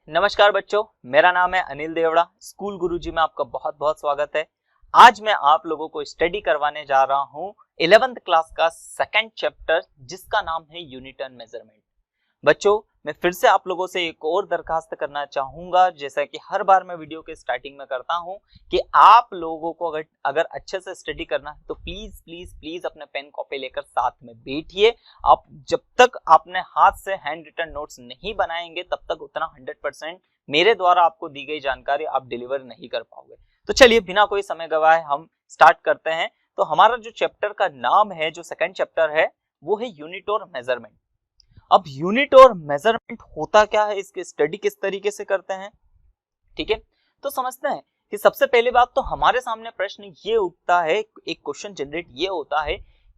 नमस्कार बच्चों, मेरा नाम है अनिल देवड़ा। स्कूल गुरुजी में आपका बहुत बहुत स्वागत है। आज मैं आप लोगों को स्टडी करवाने जा रहा हूं 11th क्लास का सेकंड चैप्टर, जिसका नाम है यूनिट एंड मेजरमेंट। बच्चों, मैं फिर से आप लोगों से एक और दरखास्त करना चाहूंगा, जैसा कि हर बार मैं वीडियो के स्टार्टिंग में करता हूं, कि आप लोगों को अगर अच्छे से स्टडी करना है तो प्लीज प्लीज प्लीज अपने पेन कॉपी लेकर साथ में बैठिए। आप जब तक आपने हाथ से हैंड रिटन नोट्स नहीं बनाएंगे तब तक उतना 100% मेरे द्वारा आपको दी गई जानकारी आप डिलीवर नहीं कर पाओगे। तो चलिए बिना कोई समय गवाए हम स्टार्ट करते हैं। तो हमारा जो चैप्टर का नाम है, जो सेकंड चैप्टर है, वो है यूनिट और मेजरमेंट। अब यूनिट और मेजरमेंट होता क्या है, इसकी स्टडी किस तरीके से करते हैं, ठीक है। तो समझते हैं कि सबसे पहली बात तो हमारे सामने प्रश्न ये उठता है, एक क्वेश्चन जनरेट ये होता है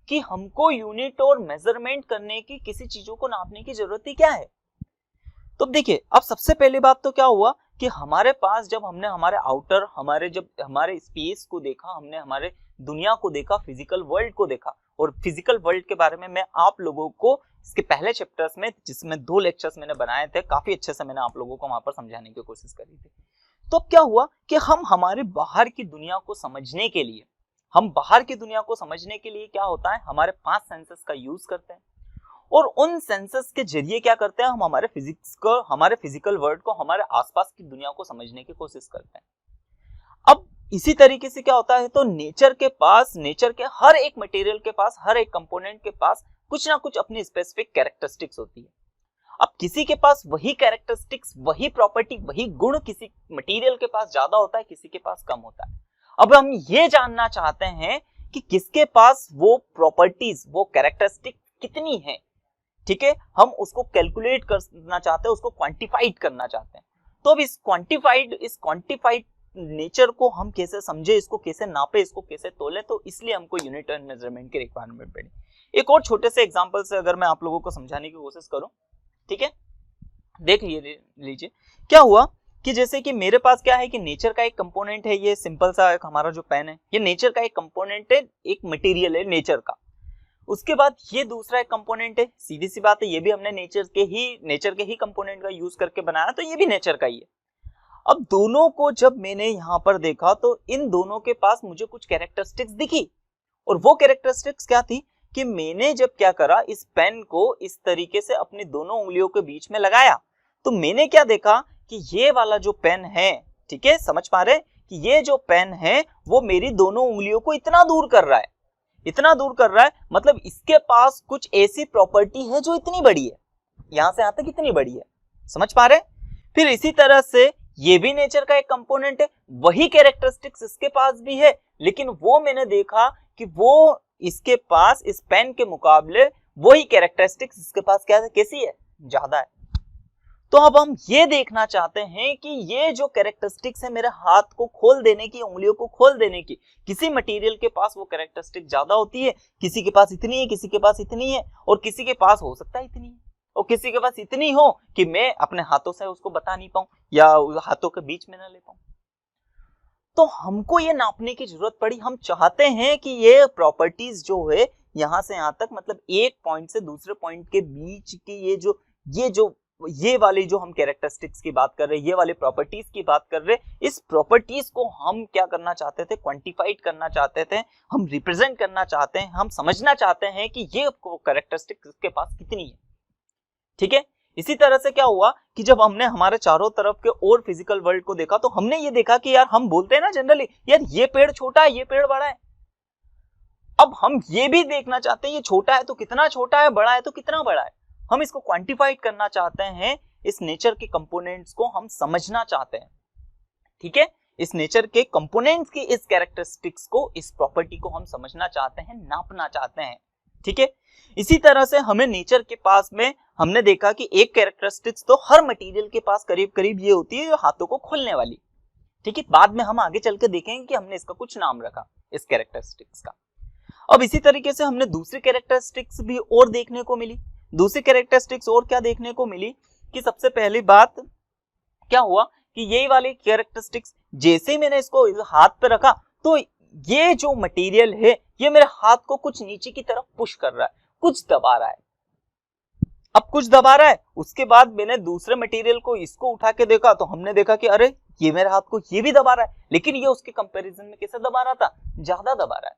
कि हमको यूनिट और मेजरमेंट करने की, किसी चीजों को नापने की जरूरत ही क्या है। तो देखिए, अब सबसे पहली बात तो क्या हुआ कि हमारे पास जब हमने हमारे आउटर, हमारे स्पेस को देखा, हमने हमारे दुनिया को देखा, फिजिकल वर्ल्ड को देखा, और फिजिकल वर्ल्ड के बारे में मैं आप लोगों को इसके पहले चैप्टर्स में, जिसमें 2 लेक्चर्स मैंने बनाए थे, काफी अच्छे से मैंने आप लोगों को वहां पर समझाने की कोशिश करी थी। तो अब क्या हुआ कि हम हमारे बाहर की दुनिया को समझने के लिए, क्या होता है, हमारे 5 सेंसेस का यूज करते हैं, और उन सेंसेस के जरिए क्या करते हैं, हम हमारे फिजिकल वर्ल्ड को, हमारे आसपास की दुनिया को समझने की कोशिश करते हैं। अब इसी तरीके से क्या होता है, तो नेचर के हर एक मटेरियल के पास, हर एक कंपोनेंट के पास कुछ ना कुछ अपनी स्पेसिफिक कैरेक्टरिस्टिक्स होती है। अब किसी के पास वही कैरेक्टरिस्टिक्स, वही प्रॉपर्टी, वही गुण किसी मटेरियल के पास ज्यादा होता है, किसी के पास कम होता है। अब हम ये जानना चाहते हैं कि किसके पास वो प्रॉपर्टीज, वो कैरेक्टरिस्टिक कितनी है, ठीक है। हम उसको कैलकुलेट करना चाहते हैं, उसको क्वांटिफाइड करना चाहते हैं। तो अब इस क्वांटिफाइड नेचर को हम कैसे समझे, इसको कैसे नापे, इसको कैसे तोले, तो इसलिए हमको यूनिट एंड मेजरमेंट की रिक्वायरमेंट पड़ी। एक और छोटे से एग्जांपल से अगर मैं आप लोगों को समझाने की कोशिश करूं, ठीक है, देख लीजिए क्या हुआ कि जैसे कि मेरे पास क्या है कि नेचर का एक कंपोनेंट है, ये सिंपल सा एक हमारा जो पेन है, ये नेचर का एक कंपोनेंट है, एक मटेरियल है नेचर का। उसके बाद ये दूसरा एक कंपोनेंट है, सीधी सी बात है, ये भी हमने नेचर के ही कंपोनेंट का यूज करके बनाया, तो ये भी नेचर का ही है। अब दोनों को जब मैंने यहां पर देखा तो इन दोनों के पास मुझे कुछ कैरेक्टरिस्टिक्स दिखी, और वो कैरेक्टरिस्टिक्स क्या थी कि मैंने जब क्या करा, इस पेन को इस तरीके से अपनी दोनों उंगलियों के बीच में लगाया, तो मैंने क्या देखा कि ये वाला जो पेन है, ठीक है, समझ पा रहे कि ये जो पेन है वो मेरी दोनों उंगलियों को इतना दूर कर रहा है, मतलब इसके पास कुछ ऐसी प्रॉपर्टी है जो इतनी बड़ी है, यहां से यहां तक इतनी बड़ी है, समझ पा रहे। फिर इसी तरह से ये भी नेचर का एक कंपोनेंट है, वही कैरेक्टरिस्टिक्स इसके पास भी है, लेकिन वो मैंने देखा कि वो इसके पास, इस पेन के मुकाबले वही कैरेक्टरिस्टिक्स इसके पास कैसी है, ज्यादा है। तो अब हम ये देखना चाहते हैं कि ये जो कैरेक्टरिस्टिक्स है मेरे हाथ को खोल देने की, उंगलियों को खोल देने की, किसी मटेरियल के पास वो कैरेक्टरिस्टिक ज्यादा होती है, किसी के पास इतनी है, किसी के पास इतनी है, और किसी के पास हो सकता है इतनी है, और किसी के पास इतनी हो कि मैं अपने हाथों से उसको बता नहीं पाऊं, या हाथों के बीच में ना ले पाऊं। तो हमको ये नापने की जरूरत पड़ी। हम चाहते हैं कि ये प्रॉपर्टीज जो है यहां से यहां तक, मतलब एक पॉइंट से दूसरे पॉइंट के बीच की ये वाली जो हम कैरेक्टरिस्टिक्स की बात कर रहे हैं, ये वाली प्रॉपर्टीज की बात कर रहे हैं, इस प्रॉपर्टीज को हम क्या करना चाहते थे, क्वांटिफाइड करना चाहते थे, हम रिप्रेजेंट करना चाहते हैं, हम समझना चाहते हैं कि ये कैरेक्टरिस्टिक्स इसके पास कितनी है, ठीक है। इसी तरह से क्या हुआ कि जब हमने हमारे चारों तरफ के और फिजिकल वर्ल्ड को देखा, तो हमने ये देखा कि यार, हम बोलते हैं ना जनरली, यार ये पेड़ छोटा है, ये पेड़ बड़ा है। अब हम ये भी देखना चाहते हैं, ये छोटा है तो कितना छोटा है, बड़ा है तो कितना बड़ा है। हम इसको क्वांटिफाइड करना चाहते हैं, इस नेचर के कंपोनेंट्स को हम समझना चाहते हैं, ठीक है। इस नेचर के कंपोनेंट्स की इस कैरेक्टरिस्टिक्स को, इस प्रॉपर्टी को हम समझना चाहते हैं, नापना चाहते हैं, ठीक है। इसी तरह से हमें नेचर के पास में हमने देखा कि एक कैरेक्टरिस्टिक्स तो हर मटेरियल के पास करीब करीब ये होती है, जो हाथों को खोलने वाली, ठीक है। बाद में हम आगे चल के देखेंगे कि हमने इसका कुछ नाम रखा, इस कैरेक्टरिस्टिक्स का। अब इसी तरीके से हमने दूसरी कैरेक्टरिस्टिक्स भी और देखने को मिली। दूसरी कैरेक्टरिस्टिक्स और क्या देखने को मिली कि सबसे पहली बात क्या हुआ कि यही वाली कैरेक्टरिस्टिक्स, जैसे ही मैंने इसको हाथ पे रखा, तो ये जो मटेरियल है ये मेरे हाथ को कुछ नीचे की तरफ पुश कर रहा है, कुछ दबा रहा है, अब कुछ दबा रहा है, उसके बाद मैंने दूसरे मटेरियल को इसको उठा के देखा तो हमने देखा कि अरे ये मेरे हाथ को ये भी दबा रहा है, लेकिन ये उसके कंपैरिजन में कैसे दबा रहा था, ज्यादा दबा रहा है।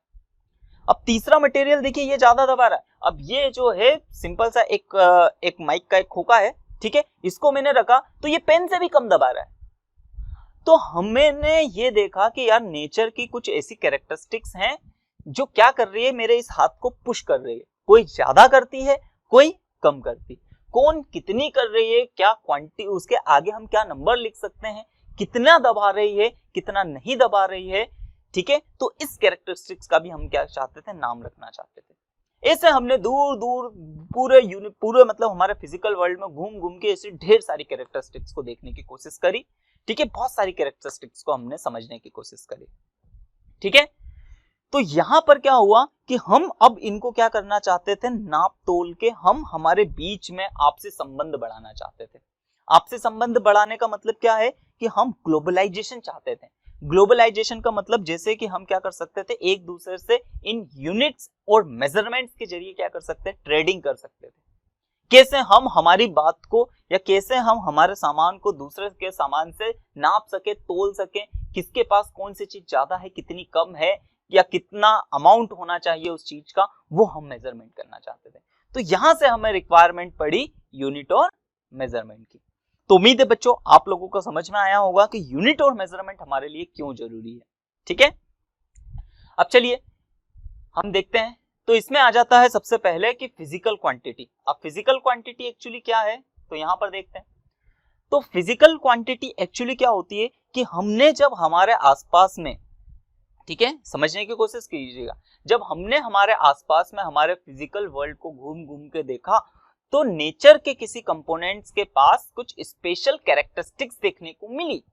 अब तीसरा मटेरियल देखिए ये ज्यादा दबा रहा है। अब ये जो है सिंपल सा एक माइक का एक खोखा है, ठीक है, इसको मैंने रखा तो ये पेन से भी कम दबा रहा है। तो हमने ये देखा कि यार नेचर की कुछ ऐसी कैरेक्टरिस्टिक्स हैं जो क्या कर रही है, मेरे इस हाथ को पुश कर रही है, कोई ज्यादा करती है कोई कम करती, कौन कितनी कर रही है, क्या क्वांटिटी, उसके आगे हम क्या नंबर लिख सकते हैं, कितना दबा रही है कितना नहीं दबा रही है, ठीक है। तो इस कैरेक्टरिस्टिक्स का भी हम क्या चाहते थे, नाम रखना चाहते थे। ऐसे हमने दूर दूर पूरे मतलब हमारे फिजिकल वर्ल्ड में घूम घूम के ऐसी ढेर सारी कैरेक्टरिस्टिक्स को देखने की कोशिश करी, ठीक है, बहुत सारी कैरेक्टरिस्टिक्स को हमने समझने की कोशिश करी, ठीक है। तो यहां पर क्या हुआ कि हम अब इनको क्या करना चाहते थे, नाप तोल के हम हमारे बीच में आपसी संबंध बढ़ाना चाहते थे। आपसी संबंध बढ़ाने का मतलब क्या है कि हम ग्लोबलाइजेशन चाहते थे। ग्लोबलाइजेशन का मतलब जैसे कि हम क्या कर सकते थे, एक दूसरे से इन यूनिट्स और मेजरमेंट्स के जरिए क्या कर सकते हैं, ट्रेडिंग कर सकते थे। कैसे हम हमारी बात को या कैसे हम हमारे सामान को दूसरे के सामान से नाप सके, तोल सके, किसके पास कौन सी चीज ज्यादा है कितनी कम है या कितना अमाउंट होना चाहिए उस चीज का, वो हम मेजरमेंट करना चाहते थे। तो यहां से हमें रिक्वायरमेंट पड़ी यूनिट और मेजरमेंट की। तो उम्मीद है बच्चों आप लोगों को समझ में आया होगा कि यूनिट और मेजरमेंट हमारे लिए क्यों जरूरी है, ठीक है। अब चलिए हम देखते हैं। तो इसमें आ जाता है सबसे पहले कि फिजिकल क्वांटिटी। अब फिजिकल क्वांटिटी एक्चुअली क्या है, तो यहां पर देखते हैं। तो फिजिकल क्वांटिटी एक्चुअली क्या होती है कि हमने जब हमारे आसपास में, ठीक है, समझने की कोशिश कीजिएगा, जब हमने हमारे आसपास में हमारे फिजिकल वर्ल्ड को घूम घूम के देखा तो नेचर के किसी कंपोनेंट्स के पास कुछ स्पेशल कैरेक्टरिस्टिक्स देखने को मिली,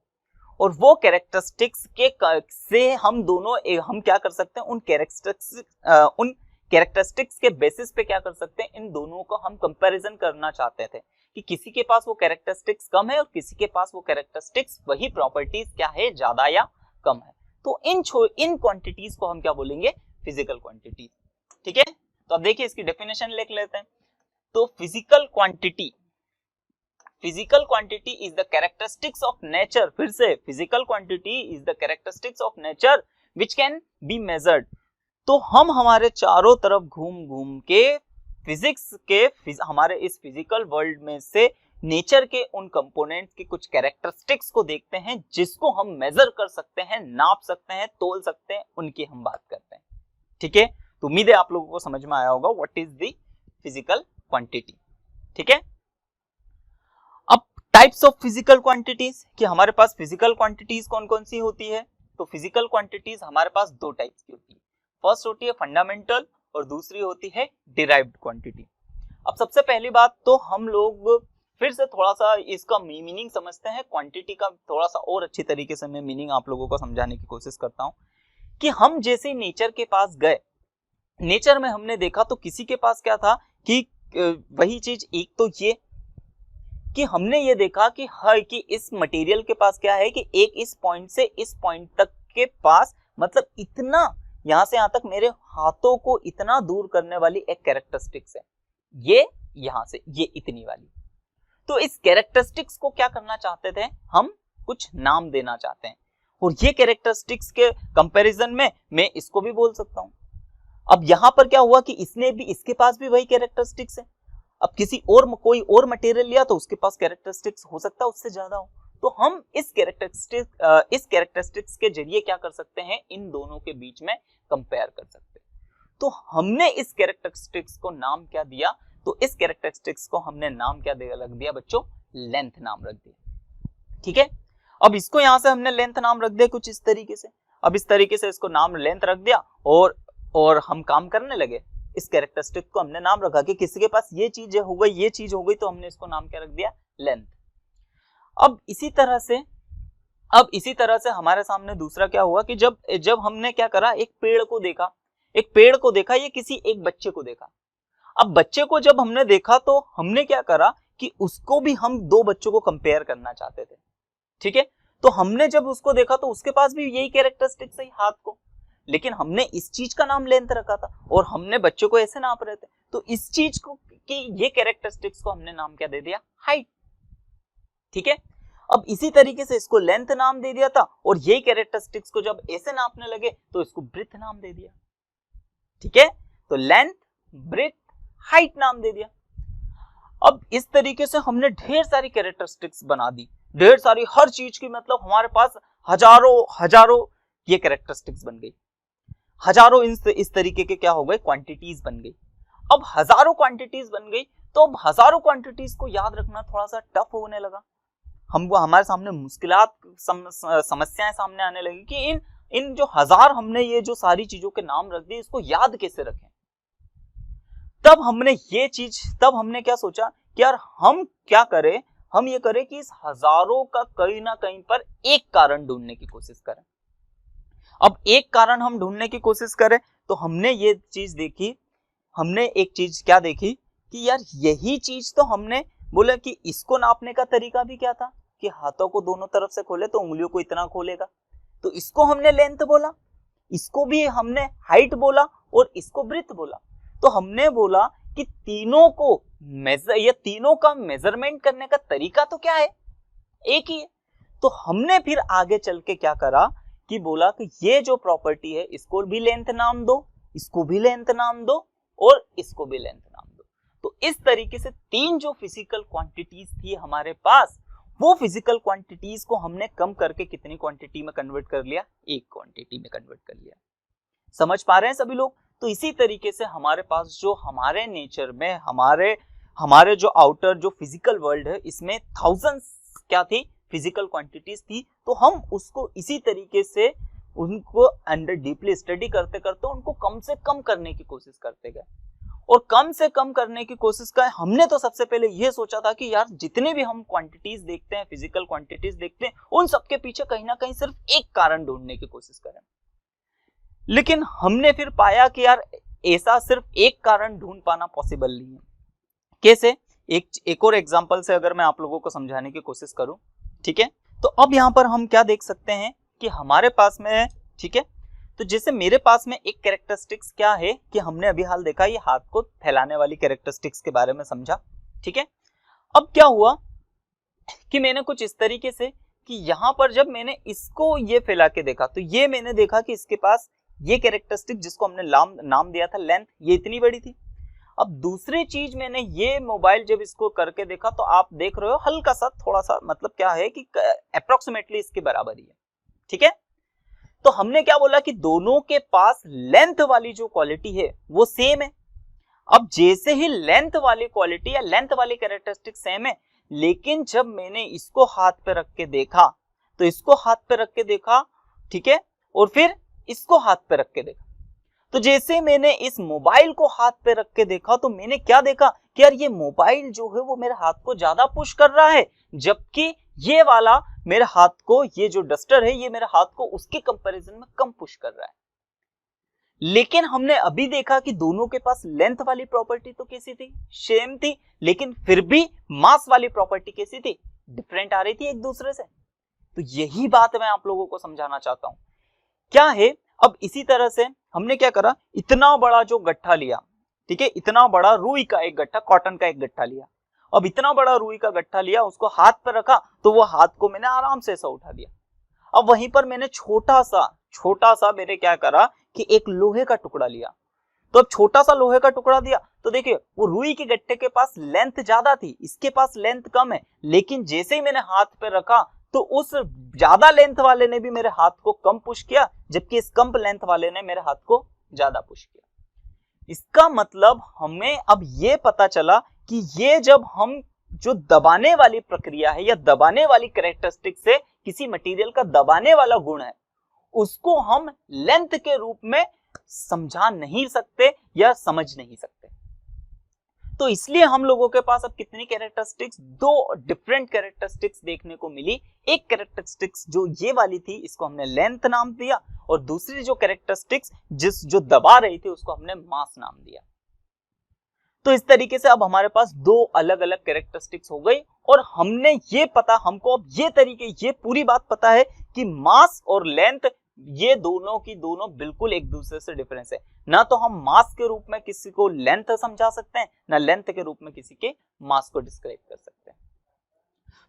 और वो कैरेक्टरिस्टिक्स के से हम दोनों हम क्या कर सकते हैं, उन कैरेक्टरिस्टिक्स के बेसिस पे क्या कर सकते हैं, इन दोनों को हम कंपैरिजन करना चाहते थे कि किसी के पास वो कैरेक्टरिस्टिक्स कम है और किसी के पास वो कैरेक्टरिस्टिक्स वही प्रॉपर्टीज क्या है, ज्यादा या कम है। तो इन क्वांटिटीज को हम क्या बोलेंगे, फिजिकल क्वांटिटी, ठीक है। तो अब देखिए इसकी डेफिनेशन लिख लेते हैं। तो physical quantity is the characteristics of nature, फिर से physical quantity is the characteristics of nature which can be measured. तो हम हमारे चारों तरफ घूम घूम के फिजिक्स के हमारे इस फिजिकल वर्ल्ड में से नेचर के उन कंपोनेंट्स की कुछ कैरेक्टरिस्टिक्स को देखते हैं जिसको हम मेजर कर सकते हैं, नाप सकते हैं, तोल सकते हैं, उनकी हम बात करते हैं, ठीक है। तो उम्मीद है आप लोगों को समझ में आया होगा what is the physical quantity, ठीक है। अब टाइप्स ऑफ फिजिकल क्वांटिटीज, कि हमारे पास फिजिकल क्वांटिटीज कौन कौन सी होती है। तो फिजिकल क्वांटिटीज हमारे पास दो टाइप्स की होती है। फर्स्ट होती है फंडामेंटल और दूसरी होती है डिराइव्ड क्वांटिटी। अब सबसे पहली बात तो हम लोग फिर से थोड़ा सा इसका मीनिंग समझते हैं, क्वांटिटी का थोड़ा सा और अच्छी तरीके से मैं मीनिंग आप लोगों को समझाने की कोशिश करता हूं कि हम जैसे नेचर के पास गए, नेचर में हमने देखा तो किसी के पास क्या था कि वही चीज, एक तो ये कि हमने ये देखा कि हर कि इस मटेरियल के पास क्या है कि एक इस पॉइंट से इस पॉइंट तक के पास, मतलब इतना यहां से यहां तक मेरे हाथों को इतना दूर करने वाली एक कैरेक्टरिस्टिक्स है, ये यहां से ये इतनी वाली। तो इस कैरेक्टरिस्टिक्स को क्या करना चाहते थे, हम कुछ नाम देना चाहते हैं, और ये कैरेक्टरिस्टिक्स के कंपैरिजन में मैं इसको भी बोल सकता हूं। अब यहां पर क्या हुआ कि इसके पास भी वही कैरेक्टरिस्टिक्स है। अब किसी और कोई और मटेरियल लिया तो उसके पास कैरेक्टरिस्टिक्स हो सकता है उससे ज्यादा हो, तो हम इस कैरेक्टरिस्टिक्स के जरिए क्या कर सकते हैं, इन दोनों के बीच में कंपेयर कर सकते हैं। तो हमने इस कैरेक्टरिस्टिक्स को नाम क्या दिया, तो इस कैरेक्टरिस्टिक्स को हमने नाम क्या रख दिया बच्चों, लेंथ नाम रख दिया, ठीक है। अब इसको यहां से हमने लेंथ नाम रख दिया कुछ इस तरीके से। अब इस तरीके से इसको नाम लेंथ रख दिया और हम काम करने लगे। इस कैरेक्टरिस्टिक को हमने नाम रखा कि किसी के पास ये चीज हो गई, ये चीज हो गई, तो हमने इसको नाम क्या रख दिया, लेंथ। अब इसी तरह से हमारे सामने दूसरा क्या हुआ कि जब हमने क्या करा, एक पेड़ को देखा, ये किसी एक बच्चे को देखा। अब बच्चे को जब हमने देखा तो हमने क्या करा कि उसको भी हम दो बच्चों को कंपेयर करना चाहते थे, ठीक है। तो हमने जब उसको देखा तो उसके पास भी यही कैरेक्टरिस्टिक्स है हाथ को, लेकिन हमने इस चीज का नाम लेंथ रखा था और हमने बच्चों को ऐसे नाप रहे थे। तो इस चीज को कि ये कैरेक्टरिस्टिक्स को हमने नाम क्या दे दिया, हाइट। ठीक है, अब इसी तरीके से इसको लेंथ नाम दे दिया था और ये कैरेक्टरिस्टिक्स को जब ऐसे नापने लगे तो इसको ब्रेथ नाम दे दिया। ठीक है, तो लेंथ, ब्रेथ, हाइट नाम दे दिया। अब इस तरीके से हमने ढेर सारी कैरेक्टरिस्टिक्स बना दी, ढेर सारी, हर चीज की, मतलब हमारे पास हजारों ये कैरेक्टरिस्टिक्स बन गई, हजारों इस तरीके के क्या हो गए, क्वांटिटीज बन गई। अब हजारों क्वांटिटीज बन गई तो अब हजारों क्वांटिटीज को याद रखना थोड़ा सा टफ होने लगा, हमको हमारे सामने मुश्किलात समस्याएं सामने आने लगी कि इन जो हजार हमने ये जो सारी चीजों के नाम रख दिए, इसको याद कैसे रखें। तब हमने क्या सोचा कि यार हम क्या करें, हम ये करें कि इस हजारों का कहीं ना कहीं पर एक कारण ढूंढने की कोशिश करें। अब एक कारण हम ढूंढने की कोशिश करें तो हमने ये चीज देखी, हमने एक चीज क्या देखी कि यार यही चीज तो हमने बोला कि इसको नापने का तरीका भी क्या था कि हाथों को दोनों तरफ से खोले तो उंगलियों को इतना खोलेगा, तो इसको हमने लेंथ बोला, इसको भी हमने हाइट बोला और इसको ब्रेथ बोला। तो हमने बोला कि तीनों को तीनों का मेजरमेंट करने का तरीका तो क्या है, एक ही है। तो हमने फिर आगे चल के क्या करा कि बोला कि ये जो प्रॉपर्टी है इसको भी लेंथ नाम दो, इसको भी लेंथ नाम दो और इसको भी लेंथ नाम दो। तो इस तरीके से तीन जो फिजिकल क्वांटिटीज थी हमारे पास, वो फिजिकल क्वांटिटीज को हमने कम करके कितनी क्वांटिटी में कन्वर्ट कर लिया, एक क्वांटिटी में कन्वर्ट कर लिया। समझ पा रहे हैं सभी लोग। तो इसी तरीके से हमारे पास जो हमारे नेचर में हमारे जो आउटर जो फिजिकल वर्ल्ड है, इसमें थाउजेंड्स क्या थी, फिजिकल क्वांटिटीज थी। तो हम उसको इसी तरीके से उनको अंडर डीपली स्टडी करते करते उनको कम से कम करने की कोशिश करते गए और कम से कम करने की कोशिश का हमने तो सबसे पहले यह सोचा था कि यार जितने भी हम क्वांटिटीज देखते हैं, फिजिकल क्वांटिटीज देखते हैं, उन सबके पीछे कहीं ना कहीं सिर्फ एक कारण ढूंढने की कोशिश करें। लेकिन हमने फिर पाया कि यार ऐसा सिर्फ एक कारण ढूंढ पाना पॉसिबल नहीं है। कैसे, एक और एग्जांपल से अगर मैं आप लोगों को समझाने की कोशिश करूं, ठीक है, तो अब यहां पर हम क्या देख सकते हैं कि हमारे पास में, ठीक है, तो जैसे मेरे पास में एक कैरेक्टरिस्टिक्स क्या है कि हमने अभी हाल देखा, ये हाथ को फैलाने वाली कैरेक्टरिस्टिक्स के बारे में समझा। ठीक है, अब क्या हुआ कि मैंने कुछ इस तरीके से कि यहां पर जब मैंने इसको ये फैला के देखा तो ये मैंने देखा कि इसके पास ये कैरेक्टरिस्टिक जिसको हमने नाम दिया था लेंथ, ये इतनी बड़ी थी। अब दूसरी चीज मैंने ये मोबाइल जब इसको करके देखा तो आप देख रहे हो हल्का सा, थोड़ा सा, मतलब क्या है कि अप्रोक्सीमेटली इसके बराबर ही है। ठीक है, तो हमने क्या बोला कि दोनों के पास लेंथ वाली जो क्वालिटी है वो सेम है। अब जैसे ही लेंथ वाली क्वालिटी या लेंथ वाली कैरेक्टरिस्टिक सेम है, लेकिन जब मैंने इसको हाथ पे रख के देखा तो इसको हाथ पे रख के देखा, ठीक है, और फिर इसको हाथ पे रख के देखा, तो जैसे मैंने इस मोबाइल को हाथ पे रख के देखा तो मैंने क्या देखा कि यार ये मोबाइल जो है वो मेरे हाथ को ज्यादा पुश कर रहा है, जबकि ये वाला मेरे हाथ को, ये जो डस्टर है ये मेरे हाथ को उसके कंपैरिजन में कम पुश कर रहा है। लेकिन हमने अभी देखा कि दोनों के पास लेंथ वाली प्रॉपर्टी तो कैसी थी, सेम थी, लेकिन फिर भी मास वाली प्रॉपर्टी कैसी थी, डिफरेंट आ रही थी एक दूसरे से। तो यही बात मैं आप लोगों को समझाना चाहता हूं क्या है। अब इसी तरह से हमने क्या करा, इतना बड़ा जो गट्ठा लिया, ठीक है, इतना बड़ा रुई का एक गट्ठा, कॉटन का एक गट्ठा लिया। अब इतना बड़ा रुई का गट्ठा लिया, उसको हाथ पर रखा तो वो हाथ को मैंने आराम से ऐसा उठा दिया। अब वहीं पर मैंने छोटा सा मैंने क्या करा कि एक लोहे का टुकड़ा लिया, तो अब छोटा सा लोहे का टुकड़ा दिया तो देखिए वो रुई के गट्ठे के पास लेंथ ज्यादा थी, इसके पास लेंथ कम है, लेकिन जैसे ही मैंने हाथ पे रखा तो उस ज्यादा लेंथ वाले ने भी मेरे हाथ को कम पुश किया, जबकि इस कम लेंथ वाले ने मेरे हाथ को ज्यादा पुश किया। इसका मतलब हमें अब ये पता चला कि ये जब हम जो दबाने वाली प्रक्रिया है या दबाने वाली कैरेक्टरिस्टिक से किसी मटेरियल का दबाने वाला गुण है, उसको हम लेंथ के रूप में समझा नहीं सकते या समझ नहीं सकते। तो इसलिए हम लोगों के पास अब कितनी कैरेक्टरिस्टिक्स, दो डिफरेंट कैरेक्टरिस्टिक्स देखने को मिली। एक कैरेक्टरिस्टिक्स जो ये वाली थी इसको हमने लेंथ नाम दिया, और दूसरी जो कैरेक्टरिस्टिक्स जो दबा रही थी उसको हमने मास नाम दिया। तो इस तरीके से अब हमारे पास दो अलग अलग कैरेक्टरिस्टिक्स हो गई, और हमने ये पता, हमको अब ये पूरी बात पता है कि मास और लेंथ ये दोनों की दोनों बिल्कुल एक दूसरे से डिफरेंस है। ना तो हम मास के रूप में किसी को लेंथ समझा सकते हैं, ना लेंथ के रूप में किसी के मास को डिस्क्राइब कर सकते हैं।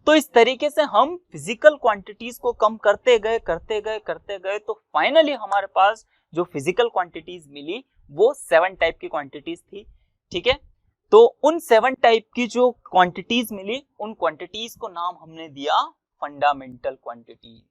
तो इस तरीके से हम फिजिकल क्वांटिटीज को कम करते गए तो फाइनली हमारे पास जो फिजिकल क्वांटिटीज मिली वो 7 टाइप की क्वांटिटीज थी। ठीक है, तो उन 7 टाइप की जो क्वांटिटीज मिली, उन क्वांटिटीज को नाम हमने दिया फंडामेंटल क्वांटिटी।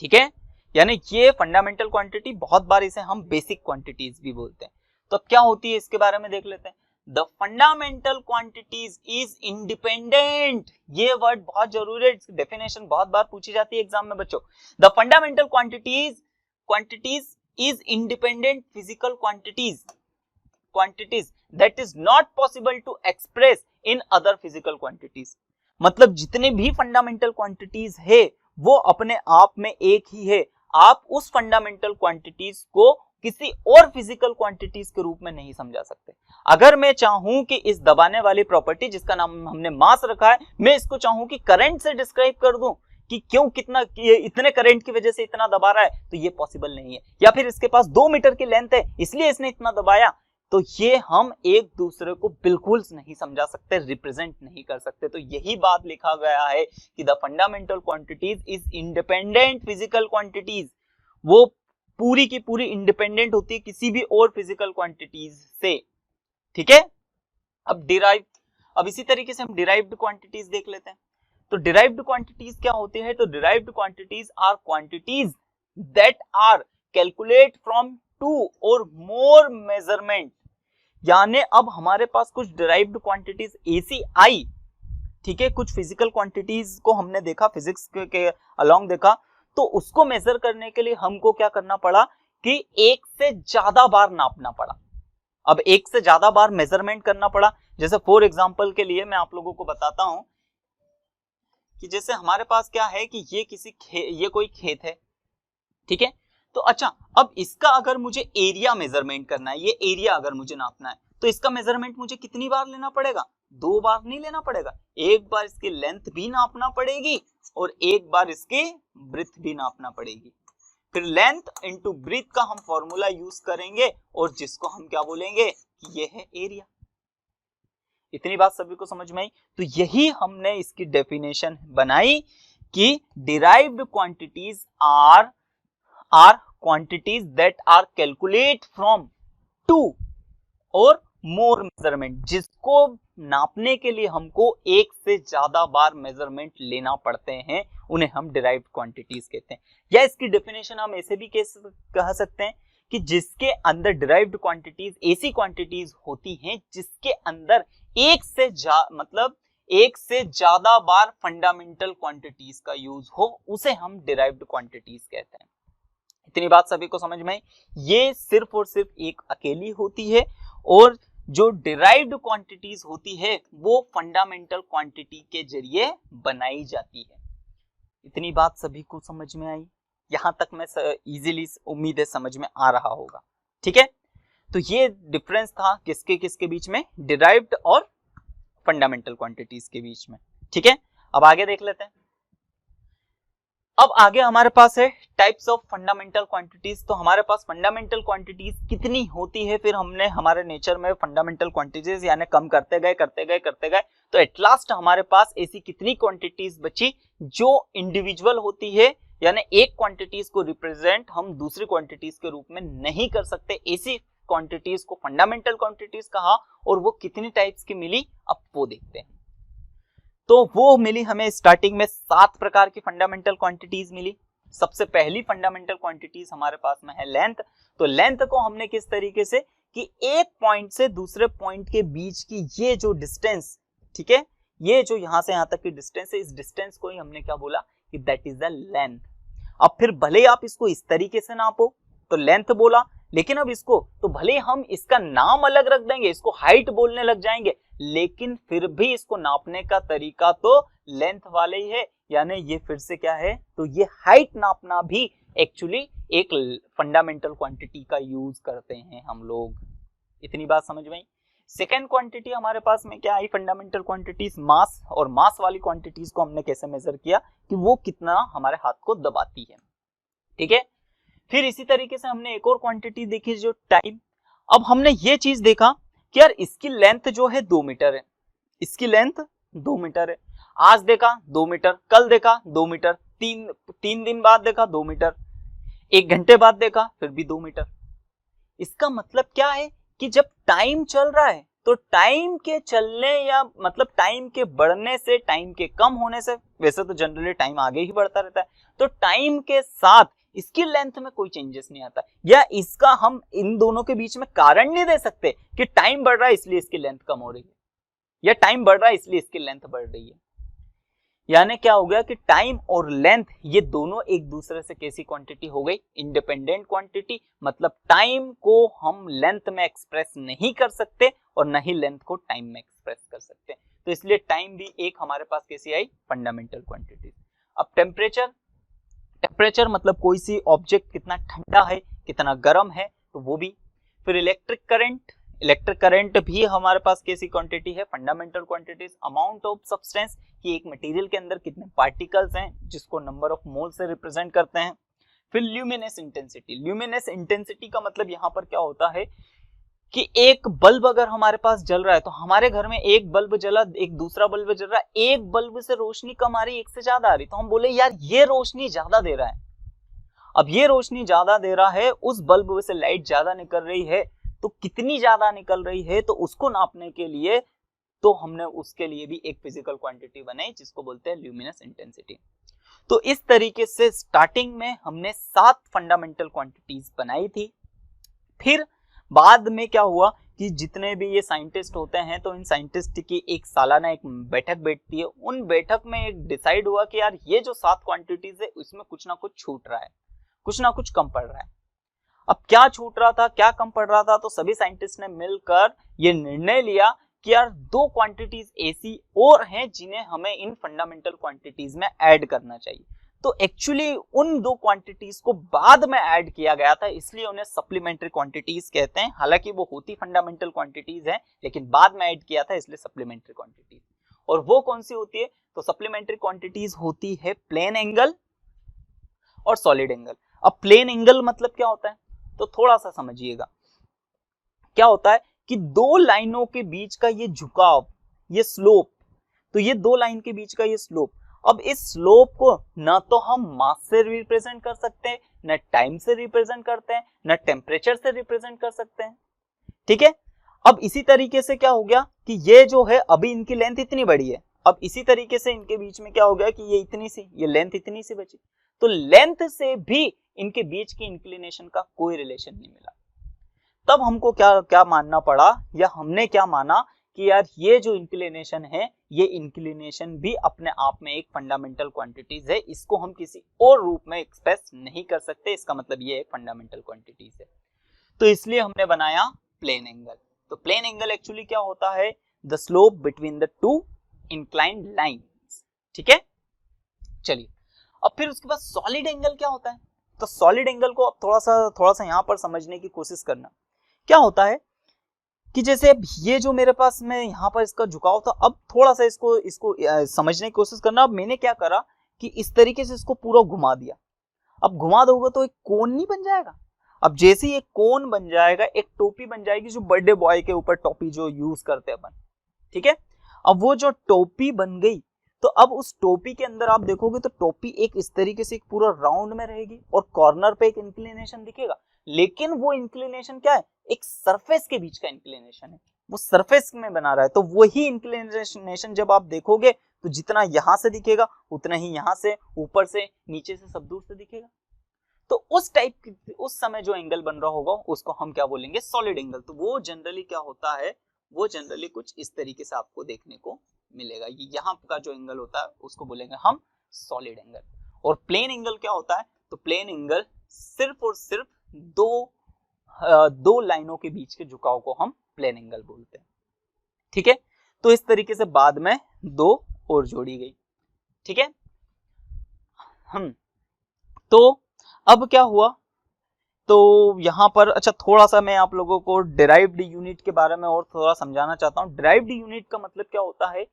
ठीक है, यानी ये फंडामेंटल क्वांटिटी, बहुत बार इसे हम बेसिक क्वांटिटीज भी बोलते हैं। तो अब क्या होती है इसके बारे में देख लेते हैं। The fundamental quantities is independent, ये वर्ड बहुत जरूरी है, इसकी डेफिनेशन बहुत बार पूछी जाती है एग्जाम में बच्चों। The fundamental quantities is independent physical quantities that is not possible to express in other physical quantities. मतलब जितने भी फंडामेंटल क्वांटिटीज है वो अपने आप में एक ही है। आप उस फंडामेंटल क्वांटिटीज को किसी और फिजिकल क्वांटिटीज के रूप में नहीं समझा सकते। अगर मैं चाहूं कि इस दबाने वाली प्रॉपर्टी जिसका नाम हमने मास रखा है, मैं इसको चाहूं कि करंट से डिस्क्राइब कर दूं कि क्यों कितना इतने करंट की वजह से इतना दबा रहा है, तो ये पॉसिबल नहीं है। या फिर इसके पास 2 मीटर की लेंथ है इसलिए इसने इतना दबाया, तो ये हम एक दूसरे को बिल्कुल नहीं समझा सकते, रिप्रेजेंट नहीं कर सकते। तो यही बात लिखा गया है कि the fundamental quantities is independent physical quantities, वो पूरी की पूरी इंडिपेंडेंट होती है किसी भी और फिजिकल क्वांटिटीज से। ठीक है, अब इसी तरीके से हम डिराइव्ड क्वांटिटीज देख लेते हैं। तो डिराइव्ड क्वांटिटीज क्या होती है? तो derived quantities are quantities that are calculate from 2 और मोर मेजरमेंट। यानी अब हमारे पास कुछ डिराइव्ड क्वांटिटीज ऐसी आई, ठीक है, कुछ फिजिकल क्वांटिटीज को हमने देखा, फिजिक्स के अलोंग देखा, तो उसको मेजर करने के लिए हमको क्या करना पड़ा कि एक से ज्यादा बार नापना पड़ा। अब एक से ज्यादा बार मेजरमेंट करना पड़ा। जैसे फॉर एग्जांपल के लिए मैं आप लोगों को बताता हूं कि जैसे हमारे पास क्या है कि ये कोई खेत है, ठीक है। तो अच्छा, अब इसका अगर मुझे एरिया मेजरमेंट करना है, ये एरिया अगर मुझे नापना है, तो इसका मेजरमेंट मुझे कितनी बार लेना पड़ेगा? 2 बार नहीं लेना पड़ेगा, एक बार इसकी लेंथ भी नापना पड़ेगी और एक बार इसकी ब्रेथ भी नापना पड़ेगी। फिर लेंथ इंटू ब्रेथ का हम फॉर्मूला यूज करेंगे और जिसको हम क्या बोलेंगे कि ये है एरिया। इतनी बात सभी को समझ में आई? तो यही हमने इसकी डेफिनेशन बनाई कि derived quantities are quantities that are calculate from 2 और more measurement, जिसको नापने के लिए हमको एक से ज्यादा बार मेजरमेंट लेना पड़ते हैं, उन्हें हम डिराइव्ड क्वांटिटीज कहते हैं। या इसकी डेफिनेशन हम ऐसे भी कह सकते हैं कि जिसके अंदर डिराइव्ड क्वांटिटीज ऐसी क्वांटिटीज होती हैं जिसके अंदर एक से ज्यादा बार फंडामेंटल क्वांटिटीज का यूज हो, उसे हम डिराइव्ड क्वांटिटीज कहते हैं। इतनी बात सभी को समझ में? ये सिर्फ और सिर्फ एक अकेली होती है और जो डिराइव्ड क्वांटिटीज होती है वो फंडामेंटल क्वांटिटी के जरिए बनाई जाती है। इतनी बात सभी को समझ में आई? यहां तक मैं इजीली उम्मीद है समझ में आ रहा होगा। ठीक है, तो ये डिफरेंस था किसके बीच में? डिराइव्ड और फंडामेंटल क्वांटिटीज के बीच में। ठीक है, अब आगे देख लेते हैं। अब आगे हमारे पास है टाइप्स ऑफ फंडामेंटल क्वांटिटीज। तो हमारे पास फंडामेंटल क्वांटिटीज कितनी होती है, फिर हमने हमारे नेचर में फंडामेंटल क्वांटिटीज यानी कम करते गए, तो एट लास्ट हमारे पास ऐसी कितनी क्वांटिटीज बची जो इंडिविजुअल होती है, यानी एक क्वांटिटीज को रिप्रेजेंट हम दूसरी क्वांटिटीज के रूप में नहीं कर सकते। ऐसी क्वांटिटीज को फंडामेंटल क्वांटिटीज कहा और वो कितनी टाइप्स की मिली, अब वो देखते हैं। तो वो मिली हमें स्टार्टिंग में 7 प्रकार की फंडामेंटल क्वांटिटीज मिली। सबसे पहली फंडामेंटल क्वांटिटीज हमारे पास में है लेंथ। तो लेंथ को हमने किस तरीके से कि एक पॉइंट से दूसरे पॉइंट के बीच की ये जो डिस्टेंस, ठीक है, ये जो यहां से यहां तक की डिस्टेंस है, इस डिस्टेंस को ही हमने क्या बोला कि दैट इज द लेंथ। अब फिर भले आप इसको इस तरीके से नापो तो लेंथ बोला, लेकिन अब इसको तो भले हम इसका नाम अलग रख देंगे, इसको हाइट बोलने लग जाएंगे, लेकिन फिर भी इसको नापने का तरीका तो लेंथ वाले ही है। यानी ये फिर से क्या है, तो ये हाइट नापना भी एक्चुअली एक फंडामेंटल क्वांटिटी का यूज करते हैं हम लोग। इतनी बात समझ में आई? सेकेंड क्वांटिटी हमारे पास में क्या आई फंडामेंटल क्वांटिटीज? मास। और मास वाली क्वांटिटीज को हमने कैसे मेजर किया कि वो कितना हमारे हाथ को दबाती है। ठीक है, फिर इसी तरीके से हमने एक और क्वांटिटी देखी जो टाइम। अब हमने ये चीज देखा कि यार इसकी लेंथ जो है 2 मीटर है, इसकी लेंथ 2 मीटर है। आज देखा 2 मीटर, कल देखा 2 मीटर, तीन दिन बाद देखा 2 मीटर, 1 घंटे बाद देखा फिर भी 2 मीटर। इसका मतलब क्या है कि जब टाइम चल रहा है तो टाइम के चलने या मतलब टाइम के बढ़ने से, टाइम के कम होने से, वैसे तो जनरली टाइम आगे ही बढ़ता रहता है, तो टाइम के साथ इसकी लेंथ में कोई चेंजेस नहीं आता, या इसका हम इन दोनों के बीच में कारण नहीं दे सकते कि टाइम बढ़ रहा है इसलिए इसकी लेंथ कम हो रही है, या टाइम बढ़ रहा है इसलिए इसकी लेंथ बढ़ रही है। यानी क्या हो गया कि टाइम और लेंथ ये दोनों एक दूसरे से कैसी क्वांटिटी हो गई, इंडिपेंडेंट क्वांटिटी। मतलब टाइम को हम लेंथ में एक्सप्रेस नहीं कर सकते और न ही लेंथ को टाइम में एक्सप्रेस कर सकते, तो इसलिए टाइम भी एक हमारे पास कैसी आई, फंडामेंटल क्वांटिटी। अब टेम्परेचर, टेम्परेचर मतलब कोई सी ऑब्जेक्ट कितना ठंडा है कितना गर्म है, तो वो भी। फिर इलेक्ट्रिक करंट, इलेक्ट्रिक करंट भी हमारे पास कैसी क्वांटिटी है, fundamental quantities. Amount of substance कि एक मटेरियल के अंदर कितने पार्टिकल्स हैं जिसको नंबर ऑफ मोल से रिप्रेजेंट करते हैं। फिर ल्यूमिनेस इंटेंसिटी, ल्यूमिनेस इंटेंसिटी का मतलब यहाँ पर क्या होता है कि एक बल्ब अगर हमारे पास जल रहा है तो हमारे घर में एक बल्ब जला, एक दूसरा बल्ब जल रहा है, एक बल्ब से रोशनी कम आ रही, एक से ज्यादा आ रही, तो हम बोले यार ये रोशनी ज्यादा दे रहा है। अब ये रोशनी ज्यादा दे रहा है, उस बल्ब से लाइट ज्यादा निकल रही है, तो कितनी ज्यादा निकल रही है, तो उसको नापने के लिए तो हमने उसके लिए भी एक फिजिकल क्वांटिटी बनाई जिसको बोलते हैं ल्यूमिनेस इंटेंसिटी। तो इस तरीके से स्टार्टिंग में हमने 7 फंडामेंटल क्वांटिटीज बनाई थी। फिर बाद में क्या हुआ कि जितने भी ये साइंटिस्ट होते हैं तो इन साइंटिस्ट की एक सालाना एक बैठक बैठती है, उन बैठक में एक डिसाइड हुआ कि यार ये जो 7 क्वांटिटीज है उसमें कुछ ना कुछ छूट रहा है, कुछ ना कुछ कम पड़ रहा है। अब क्या छूट रहा था, क्या कम पड़ रहा था, तो सभी साइंटिस्ट ने मिलकर ये निर्णय लिया कि यार 2 क्वांटिटीज ऐसी और हैं जिन्हें हमें इन फंडामेंटल क्वांटिटीज में ऐड करना चाहिए। तो एक्चुअली उन 2 क्वांटिटीज को बाद में ऐड किया गया था, इसलिए उन्हें सप्लीमेंट्री क्वांटिटीज कहते हैं। हालांकि वो होती फंडामेंटल क्वांटिटीज हैं लेकिन बाद में ऐड किया था इसलिए सप्लीमेंट्री क्वांटिटीज। और वो कौन सी होती है, तो सप्लीमेंट्री क्वांटिटीज होती है प्लेन एंगल और सॉलिड एंगल। अब प्लेन एंगल मतलब क्या होता है, तो थोड़ा सा समझिएगा। क्या होता है कि 2 लाइनों के बीच का ये झुकाव, ये स्लोप, तो ये 2 लाइन के बीच का ये स्लोप, अब इस स्लोप को ना तो हम मास से रिप्रेजेंट कर सकते हैं, ना टाइम से रिप्रेजेंट करते हैं, ना टेम्परेचर से रिप्रेजेंट कर सकते हैं, ठीक है। अब इसी तरीके से क्या हो गया कि ये जो है अभी इनकी लेंथ इतनी बड़ी है, अब इसी तरीके से इनके बीच में क्या हो गया कि ये इतनी सी, ये लेंथ इतनी सी बची, तो लेंथ से भी इनके बीच की इंक्लिनेशन का कोई रिलेशन नहीं मिला। तब हमको क्या क्या मानना पड़ा, या हमने क्या माना कि यार ये जो इंक्लिनेशन है, ये इंक्लिनेशन भी अपने आप में एक फंडामेंटल क्वांटिटीज है, इसको हम किसी और रूप में एक्सप्रेस नहीं कर सकते, इसका मतलब ये एक फंडामेंटल क्वांटिटीज है। तो इसलिए हमने बनाया प्लेन एंगल। तो प्लेन एंगल एक्चुअली क्या होता है, the slope between the 2 inclined lines, ठीक है। चलिए अब फिर उसके बाद सॉलिड एंगल क्या होता है, तो सॉलिड एंगल को अब थोड़ा सा यहाँ पर समझने की कोशिश करना। क्या होता है कि जैसे अब ये जो मेरे पास में यहाँ पर इसका झुकाव था, अब थोड़ा सा इसको समझने की कोशिश करना। अब मैंने क्या करा कि इस तरीके से इसको पूरा घुमा दिया। अब घुमा दोगे तो एक कोन नहीं बन जाएगा। अब जैसे ही एक कोन बन जाएगा, एक टोपी बन जाएगी, जो बर्थडे बॉय के ऊपर टोपी जो यूज करते हैं अपन, ठीक है। अब वो जो टोपी बन गई, तो अब उस टोपी के अंदर आप देखोगे तो टोपी एक इस तरीके से एक पूरा राउंड में रहेगी और कॉर्नर पे एक इंक्लिनेशन दिखेगा, लेकिन वो इंक्लिनेशन क्या है, एक सरफेस के बीच का इंक्लिनेशन है, वो सरफेस में बना रहा है। तो वही इंक्लिनेशन जब आप देखोगे तो जितना यहां से दिखेगा उतना ही यहां से, ऊपर से, नीचे से, सब दूर से दिखेगा। तो उस टाइप, उस समय जो एंगल बन रहा होगा उसको हम क्या बोलेंगे, सॉलिड एंगल। तो वो जनरली क्या होता है, वो जनरली कुछ इस तरीके से आपको देखने को मिलेगा। ये यहाँ का जो एंगल होता है उसको बोलेंगे हम सॉलिड एंगल। और प्लेन एंगल क्या होता है, तो प्लेन एंगल सिर्फ और सिर्फ दो लाइनों के बीच के झुकाव को हम प्लेन एंगल बोलते हैं, ठीक है। तो इस तरीके से बाद में 2 और जोड़ी गई, ठीक है। तो अब क्या हुआ, तो यहां पर अच्छा थोड़ा सा मैं आप लोगों को डिराइव्ड यूनिट के बारे में और थोड़ा समझाना चाहता हूं। डिराइव्ड यूनिट का मतलब क्या होता है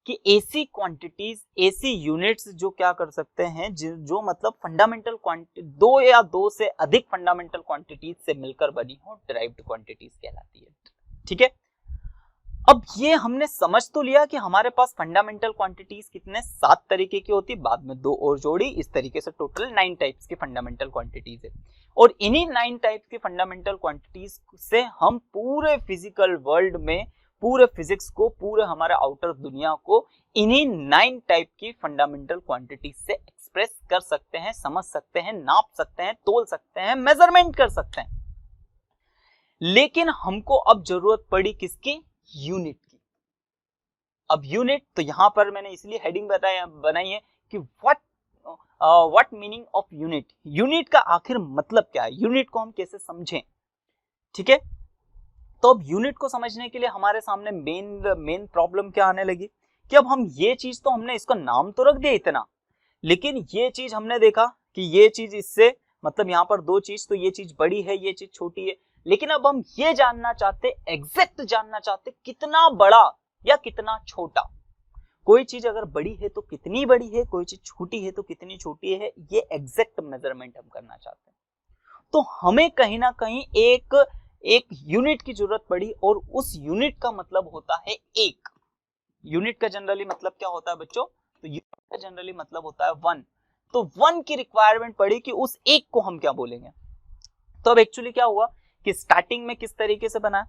कि ऐसी क्वांटिटीज, ऐसी यूनिट्स जो क्या कर सकते हैं, जो मतलब फंडामेंटल क्वांटिटी, दो या दो से अधिक फंडामेंटल क्वांटिटीज से मिलकर बनी हो, डिराइव्ड क्वांटिटीज कहलाती है। ठीक है, अब ये हमने समझ तो लिया कि हमारे पास फंडामेंटल क्वांटिटीज कितने 7 तरीके की होती, बाद में 2 और जोड़ी, इस तरीके से टोटल 9 टाइप्स की फंडामेंटल क्वांटिटीज है। और इन्हीं 9 टाइप्स की फंडामेंटल क्वांटिटीज से हम पूरे फिजिकल वर्ल्ड में, पूरे फिजिक्स को, पूरे हमारे आउटर दुनिया को इन्हीं 9 टाइप की फंडामेंटल क्वांटिटीज से एक्सप्रेस कर सकते हैं, समझ सकते हैं, नाप सकते हैं, तोल सकते हैं, मेजरमेंट कर सकते हैं। लेकिन हमको अब जरूरत पड़ी किसकी? यूनिट की। अब यूनिट, तो यहां पर मैंने इसलिए हेडिंग बनाई है कि what meaning of unit, unit का आखिर मतलब क्या है, यूनिट को हम कैसे समझें। ठीक है, तो अब यूनिट को समझने के लिए हमारे सामने मेन प्रॉब्लम क्या आने लगी कि अब हम ये चीज, तो हमने इसका नाम तो रख दिया इतना, लेकिन ये चीज हमने देखा कि ये चीज इससे, मतलब यहाँ पर 2 चीज, तो ये चीज बड़ी है, ये चीज छोटी है, लेकिन अब हम ये जानना चाहते, एग्जैक्ट जानना चाहते कितना बड़ा या कितना छोटा। कोई चीज अगर बड़ी है तो कितनी बड़ी है, कोई चीज छोटी है तो कितनी छोटी है, ये एग्जैक्ट मेजरमेंट हम करना चाहते हैं। तो हमें कहीं ना कहीं एक यूनिट की जरूरत पड़ी, और उस यूनिट का मतलब होता है एक। यूनिट का जनरली मतलब क्या होता है बच्चों? तो यूनिट का जनरली मतलब होता है 1। तो 1 की रिक्वायरमेंट पड़ी कि उस एक को हम क्या बोलेंगे। तो अब एक्चुअली क्या हुआ कि स्टार्टिंग में किस तरीके से बना,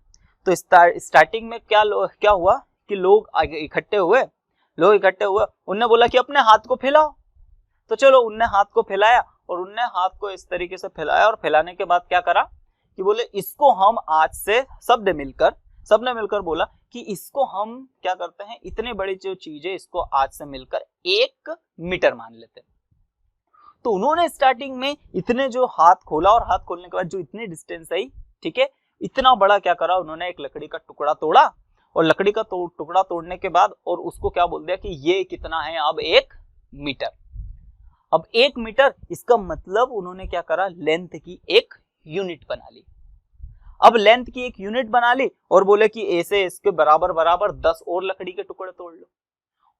तो स्टार्टिंग में क्या हुआ कि लोग इकट्ठे हुए, उनने बोला कि अपने हाथ को फैलाओ। तो चलो, उनने हाथ को फैलाया, और उनने हाथ को इस तरीके से फैलाया, और फैलाने के बाद क्या करा कि बोले इसको हम आज से सबने मिलकर बोला कि इसको हम क्या करते हैं, इतनी बड़ी जो चीज है इसको आज से मिलकर 1 मीटर मान लेते हैं। तो उन्होंने स्टार्टिंग में इतने जो हाथ खोला, और हाथ खोलने के बाद जो इतनी डिस्टेंस आई, ठीक है, इतना बड़ा क्या करा उन्होंने, एक लकड़ी का टुकड़ा तोड़ा, और लकड़ी का टुकड़ा तोड़ने के बाद और उसको क्या बोल दिया कि ये कितना है, अब 1 मीटर। अब 1 मीटर, इसका मतलब उन्होंने क्या करा, लेंथ की एक यूनिट बना ली। अब लेंथ की एक यूनिट बना ली, और बोले कि ऐसे इसके बराबर 10 और लकड़ी के टुकड़े तोड़ लो,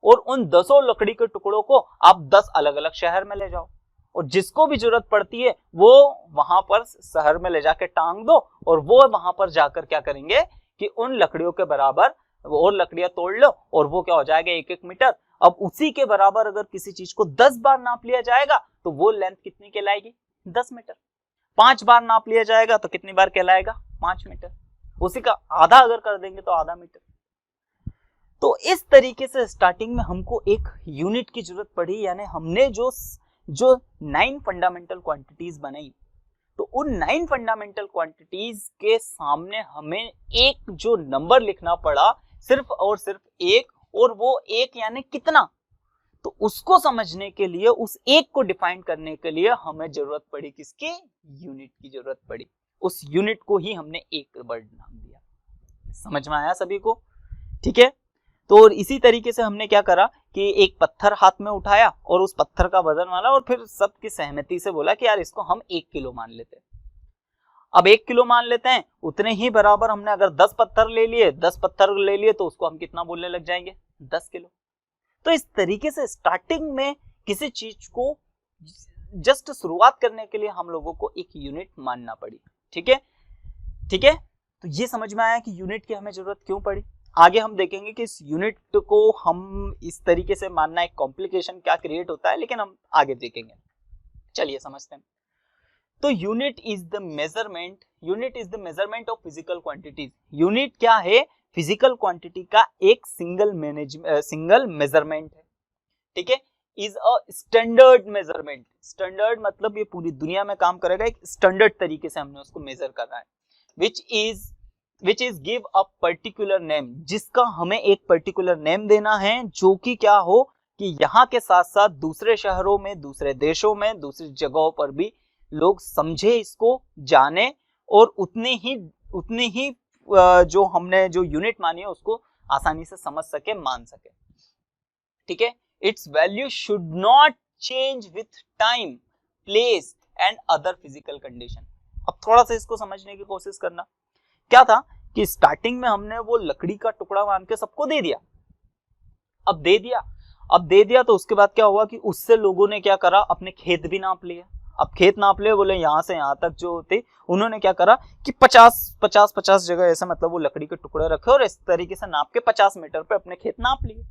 और उन 10 लकड़ी के टुकड़ों को आप 10 अलग अलग शहर में ले जाओ, और जिसको भी जरूरत पड़ती है वो वहां पर शहर में ले जाके टांग दो, और वो वहां पर जाकर क्या करेंगे कि उन लकड़ियों के बराबर और लकड़ियां तोड़ लो, और वो क्या हो जाएगा, 1-1 मीटर। अब उसी के बराबर अगर किसी चीज को 10 बार नाप लिया जाएगा तो वो लेंथ कितनी कहलाएगी, 10 मीटर। 5 बार नाप लिया जाएगा तो कितनी बार कहलाएगा, 5 मीटर। उसी का आधा अगर कर देंगे तो आधा मीटर। तो इस तरीके से स्टार्टिंग में हमको एक यूनिट की जरूरत पड़ी, यानी हमने जो 9 फंडामेंटल क्वांटिटीज बनाई, तो उन 9 फंडामेंटल क्वांटिटीज के सामने हमें एक जो नंबर लिखना पड़ा, सिर्फ और सिर्फ 1, और वो 1 यानी कितना। तो उसको समझने के लिए, उस एक को डिफाइन करने के लिए हमें जरूरत पड़ी किसकी, यूनिट की जरूरत पड़ी। उस यूनिट को ही हमने एक वर्ड नाम दिया। समझ में आया सभी को? ठीक है, तो इसी तरीके से हमने क्या करा कि एक पत्थर हाथ में उठाया, और उस पत्थर का वजन वाला, और फिर सबकी सहमति से बोला कि यार इसको हम 1 किलो मान लेते हैं। अब 1 किलो मान लेते हैं, उतने ही बराबर हमने अगर 10 पत्थर ले लिए तो उसको हम कितना बोलने लग जाएंगे, 10 किलो। तो इस तरीके से स्टार्टिंग में किसी चीज को जस्ट शुरुआत करने के लिए हम लोगों को एक यूनिट मानना पड़ी। ठीक है, तो ये समझ में आया कि यूनिट की हमें जरूरत क्यों पड़ी। आगे हम देखेंगे कि इस यूनिट को हम इस तरीके से मानना एक कॉम्प्लिकेशन क्या क्रिएट होता है, लेकिन हम आगे देखेंगे। चलिए समझते हैं। तो unit is the measurement of physical quantities. Unit क्या है, फिजिकल क्वांटिटी का एक सिंगल मेजरमेंट है। ठीक है, is a standard measurement. Standard मतलब ये पूरी दुनिया में काम करेगा, एक स्टैंडर्ड तरीके से हमने उसको मेजर करना है। Which is give a particular name, जिसका हमें एक पर्टिकुलर नेम देना है, जो कि क्या हो कि यहाँ के साथ साथ दूसरे शहरों में, दूसरे देशों में, दूसरी जगहों पर भी लोग समझे, इसको जाने, और उतनी ही जो हमने जो यूनिट मानी है उसको आसानी से समझ सके, मान सके। ठीक है, it's value should not change with time, place and other physical condition. अब थोड़ा सा इसको समझने की कोशिश करना। क्या था कि स्टार्टिंग में हमने वो लकड़ी का टुकड़ा मान के सबको दे दिया, अब दे दिया तो उसके बाद क्या हुआ कि उससे लोगों ने क्या करा, अपने खेत भी नाप लिए। अब खेत नाप लिए, बोले यहाँ से यहाँ तक जो थे, उन्होंने क्या करा कि 50 जगह ऐसा मतलब वो लकड़ी के टुकड़े रखे और इस तरीके से नाप के 50 मीटर पे अपने खेत नाप लिए।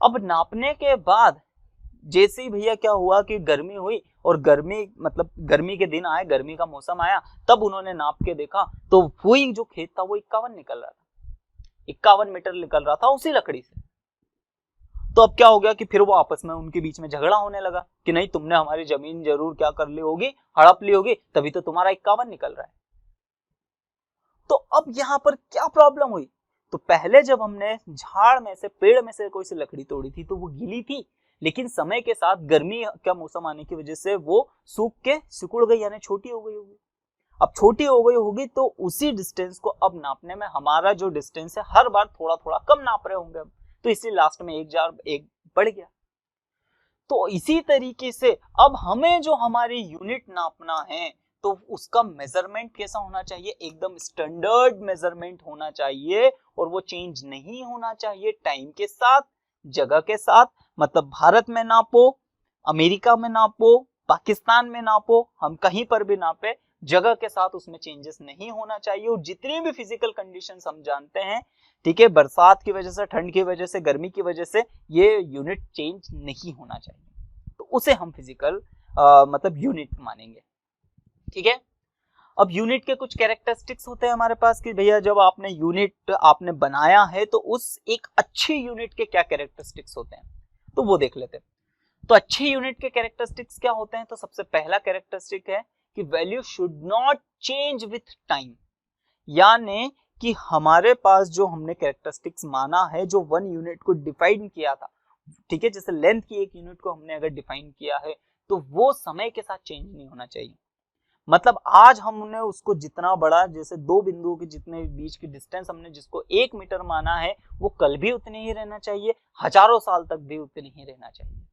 अब नापने के बाद जैसे ही भैया क्या हुआ कि गर्मी हुई और गर्मी के दिन आए, गर्मी का मौसम आया, तब उन्होंने नाप के देखा तो वही जो खेत था वो 51 निकल रहा था, 51 मीटर निकल रहा था उसी लकड़ी से। तो अब क्या हो गया कि फिर वो आपस में उनके बीच में झगड़ा होने लगा कि नहीं, तुमने हमारी जमीन जरूर क्या कर ली होगी, हड़प ली होगी, तभी तो तुम्हारा 51 निकल रहा है। तो अब यहां पर क्या प्रॉब्लम हुई, तो पहले जब हमने झाड़ में से, पेड़ में से कोई सी लकड़ी तोड़ी थी तो वो गीली थी, लेकिन समय के साथ गर्मी का मौसम आने की वजह से वो सूख के सिकुड़ गई, यानी छोटी हो गई होगी। अब छोटी हो गई होगी तो उसी डिस्टेंस को अब नापने में हमारा जो डिस्टेंस है हर बार थोड़ा थोड़ा कम नाप रहे होंगे अब, तो इसलिए लास्ट में एक बढ़ गया। तो इसी तरीके से अब हमें जो हमारी यूनिट नापना है तो उसका मेजरमेंट कैसा होना चाहिए, एकदम स्टैंडर्ड मेजरमेंट होना चाहिए और वो चेंज नहीं होना चाहिए टाइम के साथ, जगह के साथ। मतलब भारत में नापो, अमेरिका में नापो, पाकिस्तान में नापो, हम कहीं पर भी नापे, जगह के साथ उसमें चेंजेस नहीं होना चाहिए। और जितनी भी फिजिकल कंडीशंस हम जानते हैं, ठीक है, बरसात की वजह से, ठंड की वजह से, गर्मी की वजह से ये यूनिट चेंज नहीं होना चाहिए, तो उसे हम फिजिकल मतलब यूनिट मानेंगे। ठीक है, अब यूनिट के कुछ कैरेक्टरिस्टिक्स होते हैं हमारे पास कि भैया जब आपने यूनिट आपने बनाया है तो उस एक अच्छी यूनिट के क्या कैरेक्टरिस्टिक्स होते हैं, तो वो देख लेते हैं। तो अच्छी यूनिट के कैरेक्टरिस्टिक्स क्या होते हैं, तो सबसे पहला कैरेक्टरिस्टिक है कि value should not change with time, यानी कि हमारे पास जो हमने कैरेक्टरिस्टिक्स माना है, जो 1 यूनिट को डिफाइन किया था, ठीक है, जैसे लेंथ की एक यूनिट को हमने अगर डिफाइन किया है तो वो समय के साथ चेंज नहीं होना चाहिए। मतलब आज हमने उसको जितना बड़ा, जैसे दो बिंदुओं के जितने बीच की डिस्टेंस हमने जिसको 1 मीटर माना है, वो कल भी उतने ही रहना चाहिए, हजारों साल तक भी उतने ही रहना चाहिए।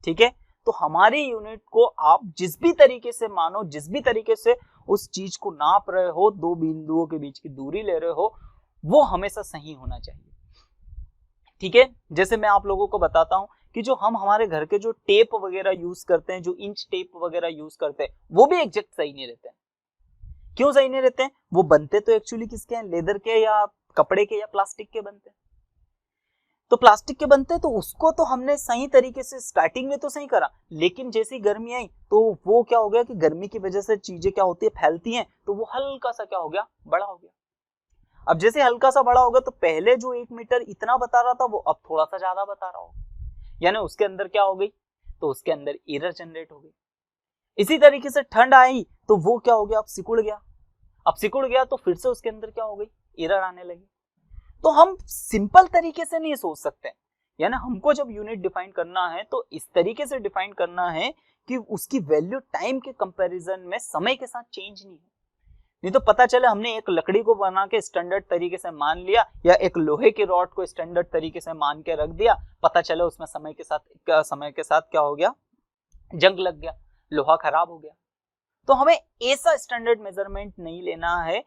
ठीक है, तो हमारी यूनिट को आप जिस भी तरीके से मानो, जिस भी तरीके से उस चीज को नाप रहे हो, दो बिंदुओं के बीच की दूरी ले रहे हो, वो हमेशा सही होना चाहिए। ठीक है, जैसे मैं आप लोगों को बताता हूं कि जो हम हमारे घर के जो टेप वगैरह यूज करते हैं, जो इंच टेप वगैरह यूज करते हैं, वो भी एग्जैक्ट सही नहीं रहते हैं। क्यों सही नहीं रहते हैं? वो बनते तो एक्चुअली किसके हैं, लेदर के या कपड़े के या प्लास्टिक के बनते हैं। तो प्लास्टिक के बनते तो उसको तो हमने सही तरीके से स्टार्टिंग में तो सही करा, लेकिन जैसी गर्मी आई तो वो क्या हो गया कि गर्मी की वजह से चीजें क्या होती है, फैलती हैं, तो वो हल्का सा क्या हो गया, बड़ा हो गया। अब जैसे हल्का सा बड़ा होगा तो पहले जो 1 मीटर इतना बता रहा था वो अब थोड़ा सा ज्यादा बता रहा होगा, यानी उसके अंदर क्या हो गई, तो उसके अंदर एरर जनरेट हो गई। इसी तरीके से ठंड आई तो वो क्या हो गया, अब सिकुड़ गया। अब सिकुड़ गया तो फिर से उसके अंदर क्या हो गई, एरर आने लगी। तो हम सिंपल तरीके से नहीं सोच सकते, यानी हमको जब यूनिट डिफाइन करना है तो इस तरीके से डिफाइन करना है कि उसकी वैल्यू टाइम के कंपैरिजन में समय के साथ चेंज नहीं है। नहीं तो पता चले हमने एक लकड़ी को बना के स्टैंडर्ड तरीके से मान लिया, या एक लोहे के रॉड को स्टैंडर्ड तरीके से मान के रख दिया, पता चले उसमें समय के साथ क्या हो गया, जंग लग गया, लोहा खराब हो गया। तो हमें ऐसा स्टैंडर्ड मेजरमेंट नहीं लेना है।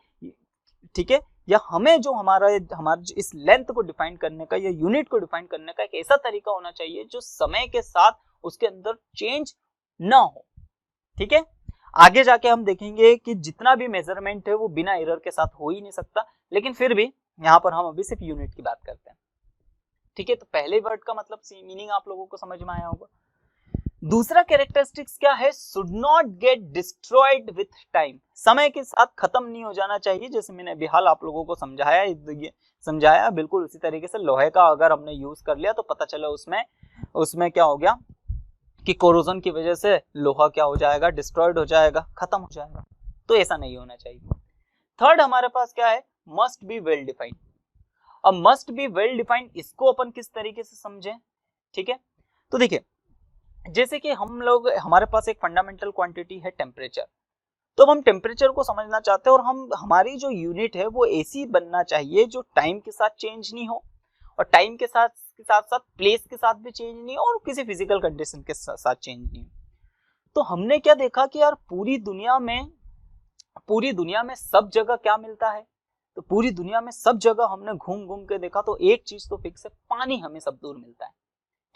ठीक है, या हमें जो हमारा इस लेंथ को डिफाइन करने का या यूनिट को डिफाइन करने का एक ऐसा तरीका होना चाहिए जो समय के साथ उसके अंदर चेंज ना हो। ठीक है, आगे जाके हम देखेंगे कि जितना भी मेजरमेंट है वो बिना एरर के साथ हो ही नहीं सकता, लेकिन फिर भी यहाँ पर हम अभी सिर्फ यूनिट की बात करते हैं। ठीक है, तो पहले वर्ड का मतलब मीनिंग आप लोगों को समझ में आया होगा। दूसरा कैरेक्टरिस्टिक्स क्या है, should not get destroyed with time, समय के साथ खत्म नहीं हो जाना चाहिए। जैसे मैंने अभी हाल आप लोगों को समझाया बिल्कुल उसी तरीके से लोहे का अगर हमने यूज कर लिया तो पता चला उसमें क्या हो गया कि कोरोजन की वजह से लोहा क्या हो जाएगा, डिस्ट्रॉयड हो जाएगा, खत्म हो जाएगा। तो ऐसा नहीं होना चाहिए। थर्ड हमारे पास क्या है, मस्ट बी वेल डिफाइंड। अब मस्ट बी वेल डिफाइंड इसको अपन किस तरीके से समझें। ठीक है, तो देखिए जैसे कि हमारे पास एक फंडामेंटल क्वांटिटी है टेम्परेचर, तो हम टेम्परेचर को समझना चाहते हैं और हमारी जो यूनिट है वो ऐसी बनना चाहिए जो टाइम के साथ चेंज नहीं हो, और टाइम के साथ साथ प्लेस के साथ भी चेंज नहीं हो, और किसी फिजिकल कंडीशन के साथ चेंज नहीं हो। तो हमने क्या देखा कि यार पूरी दुनिया में सब जगह क्या मिलता है, तो पूरी दुनिया में सब जगह हमने घूम घूम के देखा तो एक चीज तो फिक्स है, पानी हमें सब दूर मिलता है।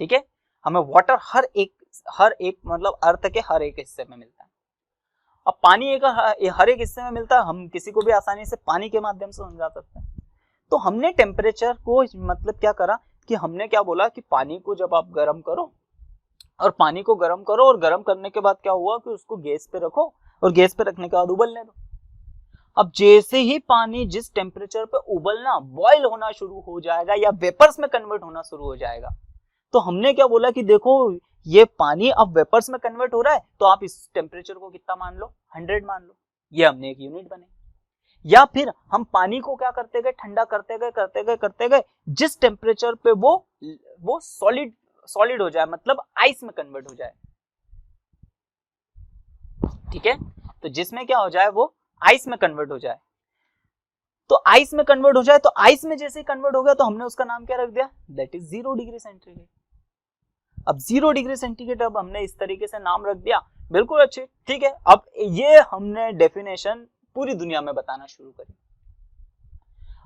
ठीक है, हमें वाटर हर एक मतलब अर्थ के हर एक हिस्से में मिलता है। अब पानी हर एक हिस्से में मिलता है, हम किसी को भी आसानी से पानी के माध्यम से समझा सकते हैं। तो हमने टेम्परेचर को मतलब क्या करा कि हमने क्या बोला कि पानी को जब आप गर्म करो और पानी को गर्म करो और गर्म करने के बाद क्या हुआ कि उसको गैस पे रखो और गैस पे रखने के बाद उबलने दो। अब जैसे ही पानी जिस टेम्परेचर पे उबलना बॉयल होना शुरू हो जाएगा या वेपर्स में कन्वर्ट होना शुरू हो जाएगा, तो हमने क्या बोला कि देखो ये पानी अब वेपर्स में कन्वर्ट हो रहा है, तो आप इस टेम्परेचर को कितना मान लो, 100 मान लो। ये हमने एक यूनिट बने। या फिर हम पानी को क्या करते गए, ठंडा करते गए जिस टेम्परेचर पे वो सॉलिड हो जाए, मतलब आइस में कन्वर्ट हो जाए। ठीक है, तो जिसमें क्या हो जाए, वो आइस में कन्वर्ट हो जाए। तो आइस में कन्वर्ट हो जाए, तो आइस में जैसे कन्वर्ट हो गया तो हमने उसका नाम क्या रख दिया, दैट इज 0 डिग्री सेंटीग्रेड। अब 0 डिग्री सेंटीग्रेड अब हमने इस तरीके से नाम रख दिया, बिल्कुल अच्छे। ठीक है, अब ये हमने डेफिनेशन पूरी दुनिया में बताना शुरू करी।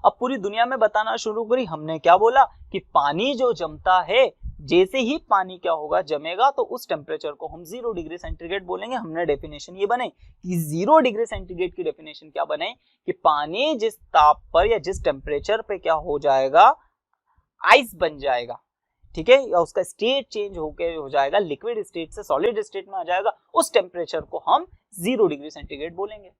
अब पूरी दुनिया में बताना शुरू करी, हमने क्या बोला कि पानी जो जमता है, जैसे ही पानी क्या होगा, जमेगा, तो उस टेम्परेचर को हम 0 डिग्री सेंटीग्रेड बोलेंगे। हमने डेफिनेशन ये बने कि 0 डिग्री सेंटीग्रेड की डेफिनेशन क्या बने कि पानी जिस ताप पर या जिस टेम्परेचर पे क्या हो जाएगा, आइस बन जाएगा। ठीक है, या उसका स्टेट चेंज हो जाएगा, लिक्विड स्टेट से सॉलिड स्टेट में आ जाएगा, उस टेम्परेचर को हम 0 डिग्री सेंटीग्रेड बोलेंगे।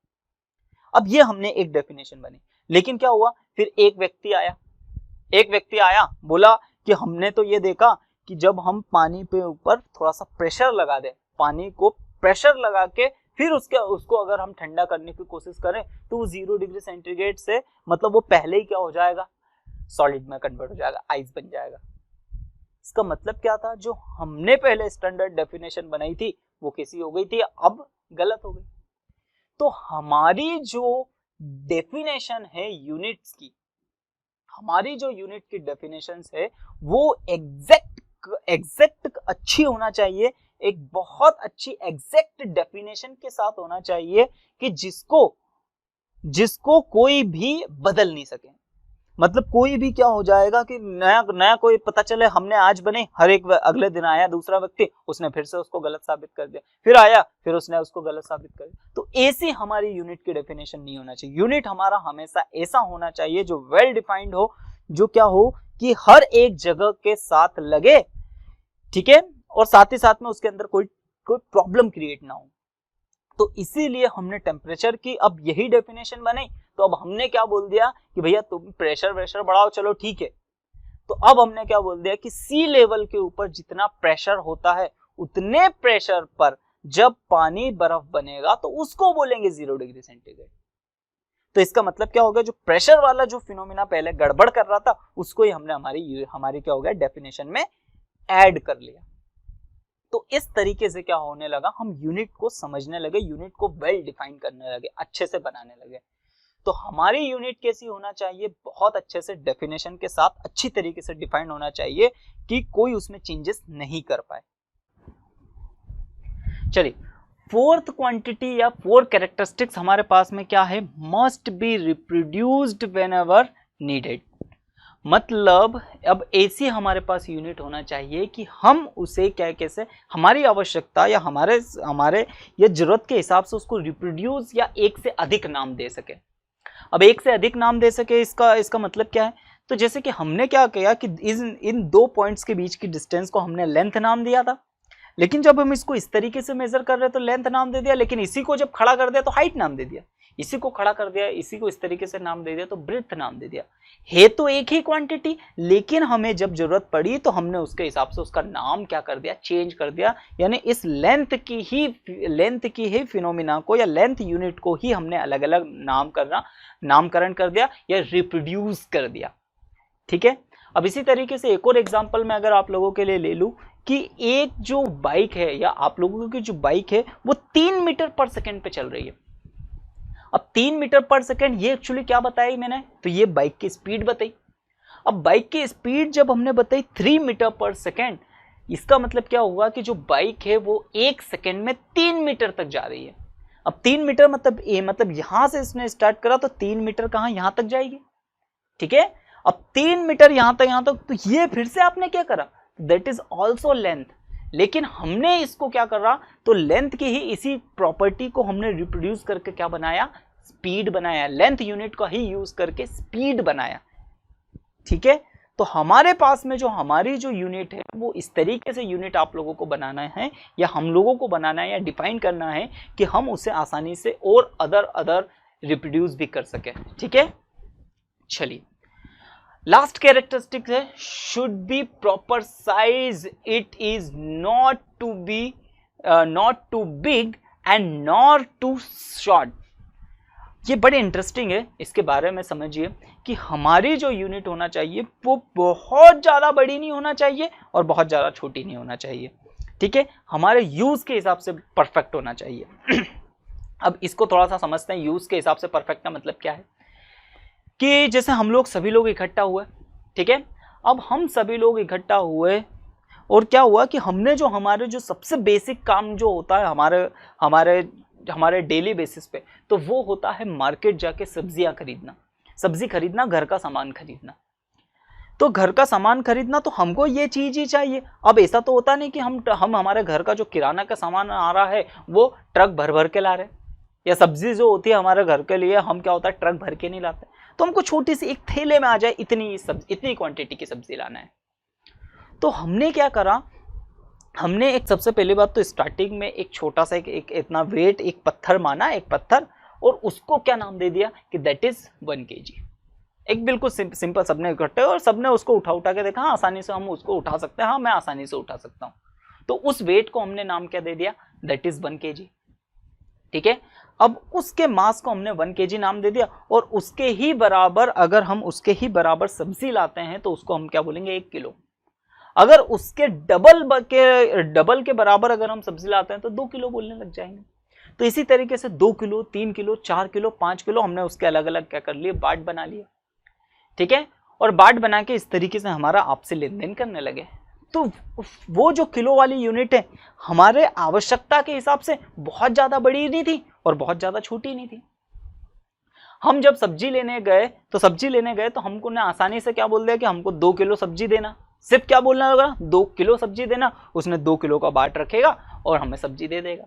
अब ये हमने एक डेफिनेशन बनी। लेकिन क्या हुआ, फिर एक व्यक्ति आया बोला कि हमने तो ये देखा कि जब हम पानी पे ऊपर थोड़ा सा प्रेशर लगा दें, पानी को प्रेशर लगा के फिर उसको अगर हम ठंडा करने की कोशिश करें तो वो 0 डिग्री सेंटीग्रेड से मतलब वो पहले ही क्या हो जाएगा, सॉलिड में कन्वर्ट हो जाएगा, आइस बन जाएगा। इसका मतलब क्या था, जो हमने पहले स्टैंडर्ड डेफिनेशन बनाई थी वो कैसी हो गई थी, अब गलत हो गई। तो हमारी जो डेफिनेशन है यूनिट्स की, हमारी जो यूनिट की डेफिनेशंस है वो एग्जैक्ट अच्छी होना चाहिए, एक बहुत अच्छी एग्जैक्ट डेफिनेशन के साथ होना चाहिए कि जिसको कोई भी बदल नहीं सके। मतलब कोई भी क्या हो जाएगा कि नया कोई पता चले हमने आज बने, हर एक अगले दिन आया दूसरा व्यक्ति, उसने फिर से उसको गलत साबित कर दिया, फिर आया फिर उसने उसको गलत साबित कर दिया। तो ऐसी हमारी यूनिट की डेफिनेशन नहीं होना चाहिए। यूनिट हमारा हमेशा ऐसा होना चाहिए जो वेल डिफाइंड हो, जो क्या हो कि हर एक जगह के साथ लगे। ठीक है, और साथ ही साथ में उसके अंदर कोई प्रॉब्लम क्रिएट ना हो। तो इसीलिए हमने टेम्परेचर की अब यही डेफिनेशन बनाई। तो अब हमने क्या बोल दिया कि भैया तुम प्रेशर बढ़ाओ, चलो ठीक है। तो अब हमने क्या बोल दिया कि सी लेवल के ऊपर जितना प्रेशर होता है उतने प्रेशर पर जब पानी बर्फ बनेगा तो उसको बोलेंगे 0 डिग्री सेंटीग्रेड। तो इसका मतलब क्या हो गया, जो प्रेशर वाला जो फिनोमिना पहले गड़बड़ कर रहा था उसको ही हमने हमारी क्या हो गया, डेफिनेशन में ऐड कर लिया। तो इस तरीके से क्या होने लगा, हम यूनिट को समझने लगे, यूनिट को वेल डिफाइन करने लगे, अच्छे से बनाने लगे। तो हमारी यूनिट कैसी होना चाहिए, बहुत अच्छे से डेफिनेशन के साथ अच्छी तरीके से डिफाइन होना चाहिए कि कोई उसमें चेंजेस नहीं कर पाए। चलिए, फोर्थ क्वांटिटी या 4 कैरेक्टरिस्टिक्स हमारे पास में क्या है, must be reproduced whenever needed. मतलब अब ऐसी हमारे पास यूनिट होना चाहिए कि हम उसे क्या कैसे हमारी आवश्यकता या हमारे या जरूरत के हिसाब से उसको रिप्रोड्यूस या एक से अधिक नाम दे सके। अब एक से अधिक नाम दे सके, इसका मतलब क्या है, तो जैसे कि हमने क्या किया कि इन 2 पॉइंट्स के बीच की डिस्टेंस को हमने लेंथ नाम दिया था, लेकिन जब हम इसको इस तरीके से मेजर कर रहे हैं तो लेंथ नाम दे दिया, लेकिन इसी को जब खड़ा कर दिया तो हाइट नाम दे दिया, इसी को खड़ा कर दिया, इसी को इस तरीके से नाम दे दिया तो ब्रेड्थ नाम दे दिया। है तो एक ही क्वांटिटी, लेकिन हमें जब जरूरत पड़ी तो हमने उसके हिसाब से उसका नाम क्या कर दिया, चेंज कर दिया। यानी इस लेंथ की ही फिनोमिना को या लेंथ यूनिट को ही हमने अलग अलग नामकरण कर दिया या रिप्रोड्यूस कर दिया। ठीक है, अब इसी तरीके से एक और एग्जांपल में अगर आप लोगों के लिए ले लूं कि एक जो बाइक है या आप लोगों की जो बाइक है वो 3 मीटर पर सेकेंड पे चल रही है। अब 3 मीटर पर सेकेंड ये एक्चुअली क्या बताई मैंने, तो ये बाइक की स्पीड बताई। अब बाइक की स्पीड जब हमने बताई 3 मीटर पर सेकेंड, इसका मतलब क्या हुआ कि जो बाइक है वो 1 सेकेंड में 3 मीटर तक जा रही है। अब 3 मीटर मतलब यहां से इसने स्टार्ट करा तो 3 मीटर कहां, यहां तक जाएगी, ठीक है। अब 3 मीटर यहां तक, तो ये फिर से आपने क्या करा, दैट इज ऑल्सो लेंथ, लेकिन हमने इसको क्या करा, तो लेंथ की ही इसी प्रॉपर्टी को हमने रिप्रोड्यूस करके क्या बनाया, स्पीड बनाया, लेंथ यूनिट का ही यूज करके स्पीड बनाया, ठीक है। तो हमारे पास में जो हमारी जो यूनिट है वो इस तरीके से यूनिट आप लोगों को बनाना है, या हम लोगों को बनाना है, या डिफाइन करना है कि हम उसे आसानी से और अदर रिप्रोड्यूस भी कर सके, ठीक है। चलिए, लास्ट कैरेक्टरिस्टिक है should be proper size, it is not too big and not too short. ये बड़े इंटरेस्टिंग है, इसके बारे में समझिए कि हमारी जो यूनिट होना चाहिए वो बहुत ज़्यादा बड़ी नहीं होना चाहिए और बहुत ज़्यादा छोटी नहीं होना चाहिए, ठीक है। हमारे यूज़ के हिसाब से परफेक्ट होना चाहिए। अब इसको थोड़ा सा समझते हैं, यूज़ के हिसाब से परफेक्ट का मतलब क्या है, कि जैसे हम लोग सभी लोग इकट्ठा हुए, ठीक है। अब हम सभी लोग इकट्ठा हुए और क्या हुआ कि हमने जो हमारे जो सबसे बेसिक काम जो होता है हमारे डेली बेसिस पे, तो वो होता है मार्केट जाके सब्जियां खरीदना, सब्जी खरीदना, घर का सामान खरीदना। तो घर का सामान खरीदना तो हमको ये चीज ही चाहिए। अब ऐसा तो होता नहीं कि हम हमारे घर का जो किराना का सामान आ रहा है वो ट्रक भर भर के ला रहे, या सब्जी जो होती है हमारे घर के लिए हम क्या होता है ट्रक भर के नहीं लाते, तो हमको छोटी सी एक थैले में आ जाए इतनी क्वांटिटी की सब्जी लाना है। तो हमने क्या करा, हमने एक सबसे पहली बात तो स्टार्टिंग में एक छोटा सा एक इतना वेट, एक पत्थर माना, एक पत्थर, और उसको क्या नाम दे दिया कि दैट इज 1 kg। एक बिल्कुल सिंपल, सबने इकट्ठे और सबने उसको उठा के देखा, हाँ आसानी से हम उसको उठा सकते हैं, हाँ मैं आसानी से उठा सकता हूँ, तो उस वेट को हमने नाम क्या दे दिया, दैट इज 1 kg, ठीक है। अब उसके मास को हमने 1 kg नाम दे दिया, और उसके ही बराबर अगर हम उसके ही बराबर सब्जी लाते हैं तो उसको हम क्या बोलेंगे, 1 किलो। अगर उसके डबल के बराबर अगर हम सब्जी लाते हैं तो 2 किलो बोलने लग जाएंगे। तो इसी तरीके से 2 किलो, 3 किलो, 4 किलो, 5 किलो हमने उसके अलग अलग क्या कर लिए, बाट बना लिए, ठीक है। और बाट बना के इस तरीके से हमारा आपसे लेन देन करने लगे। तो वो जो किलो वाली यूनिट है हमारे आवश्यकता के हिसाब से बहुत ज्यादा बड़ी नहीं थी और बहुत ज्यादा छोटी नहीं थी। हम जब सब्जी लेने गए तो हमको ने आसानी से क्या बोल दिया कि हमको 2 किलो सब्जी देना, सिर्फ क्या बोलना होगा, 2 किलो सब्जी देना। उसने 2 किलो का बाट रखेगा और हमें सब्जी दे देगा।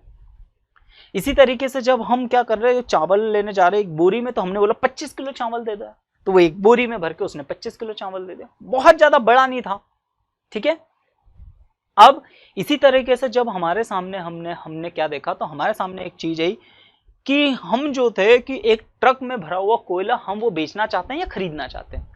इसी तरीके से जब हम क्या कर रहे हैं, चावल लेने जा रहे हैं एक बोरी में, तो हमने बोला 25 किलो चावल दे दिया, तो वो एक बोरी में भर के उसने 25 किलो चावल दे दिया, बहुत ज्यादा बड़ा नहीं था, ठीक है। अब इसी तरीके से जब हमारे सामने हमने क्या देखा, तो हमारे सामने एक चीज आई कि हम जो थे कि एक ट्रक में भरा हुआ कोयला हम वो बेचना चाहते हैं या खरीदना चाहते हैं।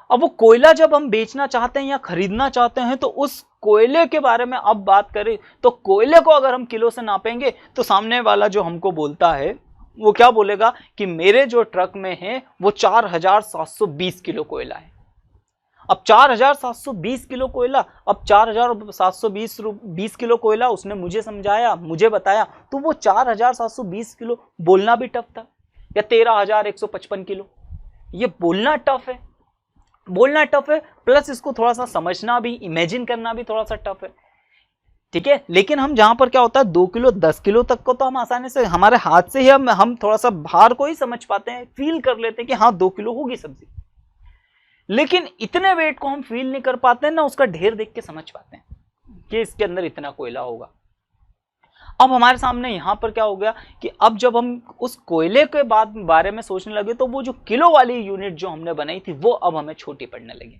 अब वो कोयला जब हम बेचना चाहते हैं या खरीदना चाहते हैं तो उस कोयले के बारे में अब बात करें तो कोयले को अगर हम किलो से नापेंगे तो सामने वाला जो हमको बोलता है वो क्या बोलेगा कि मेरे जो ट्रक में है वो 4720 किलो कोयला है। अब 4720 किलो कोयला, अब 4720 किलो कोयला उसने मुझे समझाया, मुझे बताया, तो वो 4720 किलो बोलना भी टफ था, या 13155 किलो, ये बोलना टफ है, प्लस इसको थोड़ा सा समझना भी, इमेजिन करना भी थोड़ा सा टफ है, ठीक है। लेकिन हम जहां पर क्या होता है 2 किलो 10 किलो तक को तो हम आसानी से हमारे हाथ से ही हम थोड़ा सा भार को ही समझ पाते हैं, फील कर लेते हैं कि हाँ 2 किलो होगी सब्जी। लेकिन इतने वेट को हम फील नहीं कर पाते हैं ना, उसका ढेर देख के समझ पाते हैं कि इसके अंदर इतना कोयला होगा। अब हमारे सामने यहां पर क्या हो गया कि अब जब हम उस कोयले के बारे में सोचने लगे तो वो जो किलो वाली यूनिट जो हमने बनाई थी वो अब हमें छोटी पड़ने लगी।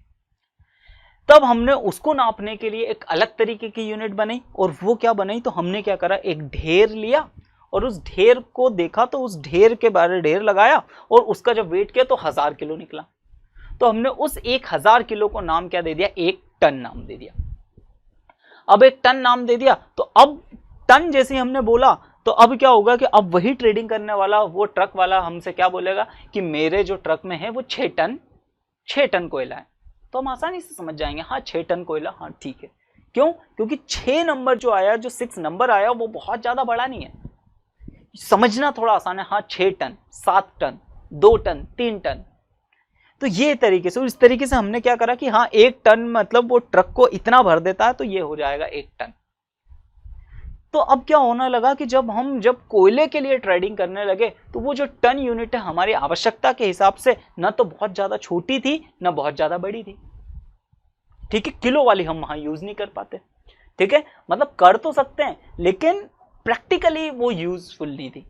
तब हमने उसको नापने के लिए एक अलग तरीके की यूनिट बनाई, और वो क्या बनाई, तो हमने क्या करा, एक ढेर लिया और उस ढेर को देखा, तो उस ढेर के बारे ढेर लगाया और उसका जब वेट किया तो 1000 किलो निकला। तो हमने उस 1000 किलो को नाम क्या दे दिया, 1 टन नाम दे दिया। अब 1 टन नाम दे दिया तो अब टन जैसे हमने बोला तो अब क्या होगा कि अब वही ट्रेडिंग करने वाला वो ट्रक वाला हमसे क्या बोलेगा कि मेरे जो ट्रक में है वो 6 टन कोयला है। तो हम आसानी से समझ जाएंगे, हाँ 6 टन कोयला, हाँ ठीक है। क्यों? क्योंकि 6 नंबर जो आया, जो 6 नंबर आया वो बहुत ज्यादा बड़ा नहीं है, समझना थोड़ा आसान है। हाँ 6 टन, 7 टन, 2 टन, 3 टन। तो ये तरीके से, इस तरीके से हमने क्या करा कि हाँ 1 टन मतलब वो ट्रक को इतना भर देता है, तो ये हो जाएगा 1 टन। तो अब क्या होने लगा कि जब कोयले के लिए ट्रेडिंग करने लगे तो वो जो टन यूनिट है हमारी आवश्यकता के हिसाब से न तो बहुत ज्यादा छोटी थी न बहुत ज्यादा बड़ी थी। ठीक है, किलो वाली हम वहां यूज नहीं कर पाते। ठीक है, मतलब कर तो सकते हैं लेकिन प्रैक्टिकली वो यूजफुल नहीं थी।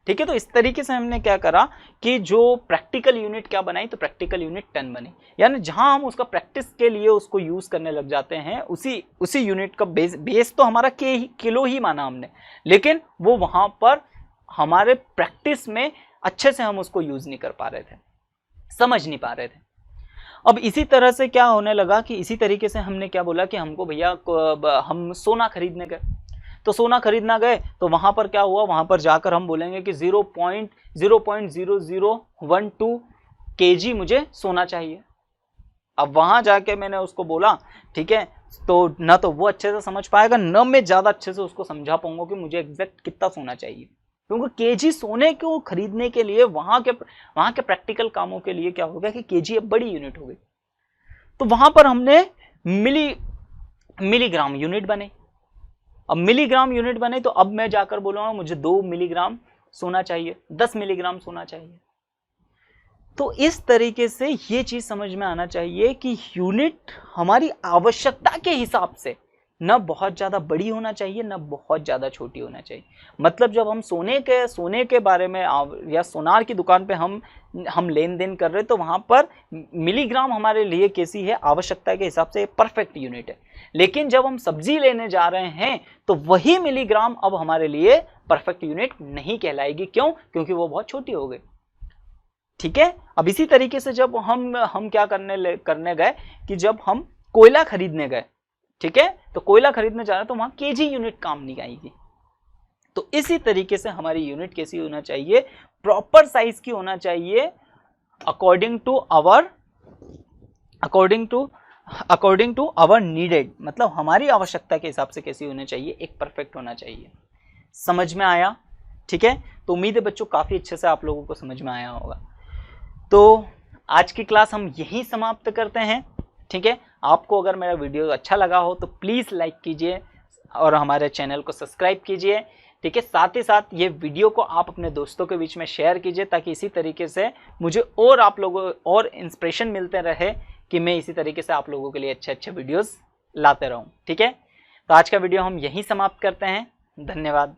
ठीक है, तो इस तरीके से हमने क्या करा कि जो प्रैक्टिकल यूनिट क्या बनाई, तो प्रैक्टिकल यूनिट टन बनी। यानी जहां हम उसका प्रैक्टिस के लिए उसको यूज करने लग जाते हैं, उसी यूनिट का बेस तो हमारा किलो ही माना हमने, लेकिन वो वहां पर हमारे प्रैक्टिस में अच्छे से हम उसको यूज नहीं कर पा रहे थे, समझ नहीं पा रहे थे। अब इसी तरह से क्या होने लगा कि इसी तरीके से हमने क्या बोला कि हमको भैया हम सोना खरीदने गए, तो सोना खरीदना गए तो वहां पर क्या हुआ, वहां पर जाकर हम बोलेंगे कि 0.0012 kg मुझे सोना चाहिए। अब वहां जाके मैंने उसको बोला, ठीक है, तो न तो वो अच्छे से समझ पाएगा न मैं ज्यादा अच्छे से उसको समझा पाऊंगा कि मुझे एग्जैक्ट कितना सोना चाहिए, क्योंकि केजी सोने को खरीदने के लिए वहां के प्रैक्टिकल कामों के लिए क्या हो गया कि केजी अब बड़ी यूनिट हो गई। तो वहां पर हमने मिलीग्राम यूनिट बने। अब मिलीग्राम यूनिट बने तो अब मैं जाकर बोलूंगा मुझे 2 मिलीग्राम सोना चाहिए, 10 मिलीग्राम सोना चाहिए। तो इस तरीके से ये चीज समझ में आना चाहिए कि यूनिट हमारी आवश्यकता के हिसाब से न बहुत ज्यादा बड़ी होना चाहिए न बहुत ज्यादा छोटी होना चाहिए। मतलब जब हम सोने के बारे में या सोनार की दुकान पे हम लेन देन कर रहे हैं तो वहां पर मिलीग्राम हमारे लिए कैसी है, आवश्यकता के हिसाब से परफेक्ट यूनिट है। लेकिन जब हम सब्जी लेने जा रहे हैं तो वही मिलीग्राम अब हमारे लिए परफेक्ट यूनिट नहीं कहलाएगी। क्यों? क्योंकि वो बहुत छोटी हो गई। ठीक है, अब इसी तरीके से जब हम क्या करने गए कि जब हम कोयला खरीदने गए, ठीक है, तो कोयला खरीदने जा रहे हैं तो वहां केजी यूनिट काम नहीं आएगी। तो इसी तरीके से हमारी यूनिट कैसी होना चाहिए, प्रॉपर साइज की होना चाहिए, अकॉर्डिंग टू आवर नीडेड, मतलब हमारी आवश्यकता के हिसाब से कैसी होनी चाहिए, एक परफेक्ट होना चाहिए। समझ में आया? ठीक है, तो उम्मीद है बच्चों काफी अच्छे से आप लोगों को समझ में आया होगा। तो आज की क्लास हम यहीं समाप्त करते हैं। ठीक है, आपको अगर मेरा वीडियो अच्छा लगा हो तो प्लीज लाइक कीजिए और हमारे चैनल को सब्सक्राइब कीजिए। ठीक है, साथ ही साथ ये वीडियो को आप अपने दोस्तों के बीच में शेयर कीजिए ताकि इसी तरीके से मुझे और आप लोगों और इंस्पिरेशन मिलते रहे कि मैं इसी तरीके से आप लोगों के लिए अच्छे अच्छे वीडियोस लाते रहूं। ठीक है, तो आज का वीडियो हम यहीं समाप्त करते हैं। धन्यवाद।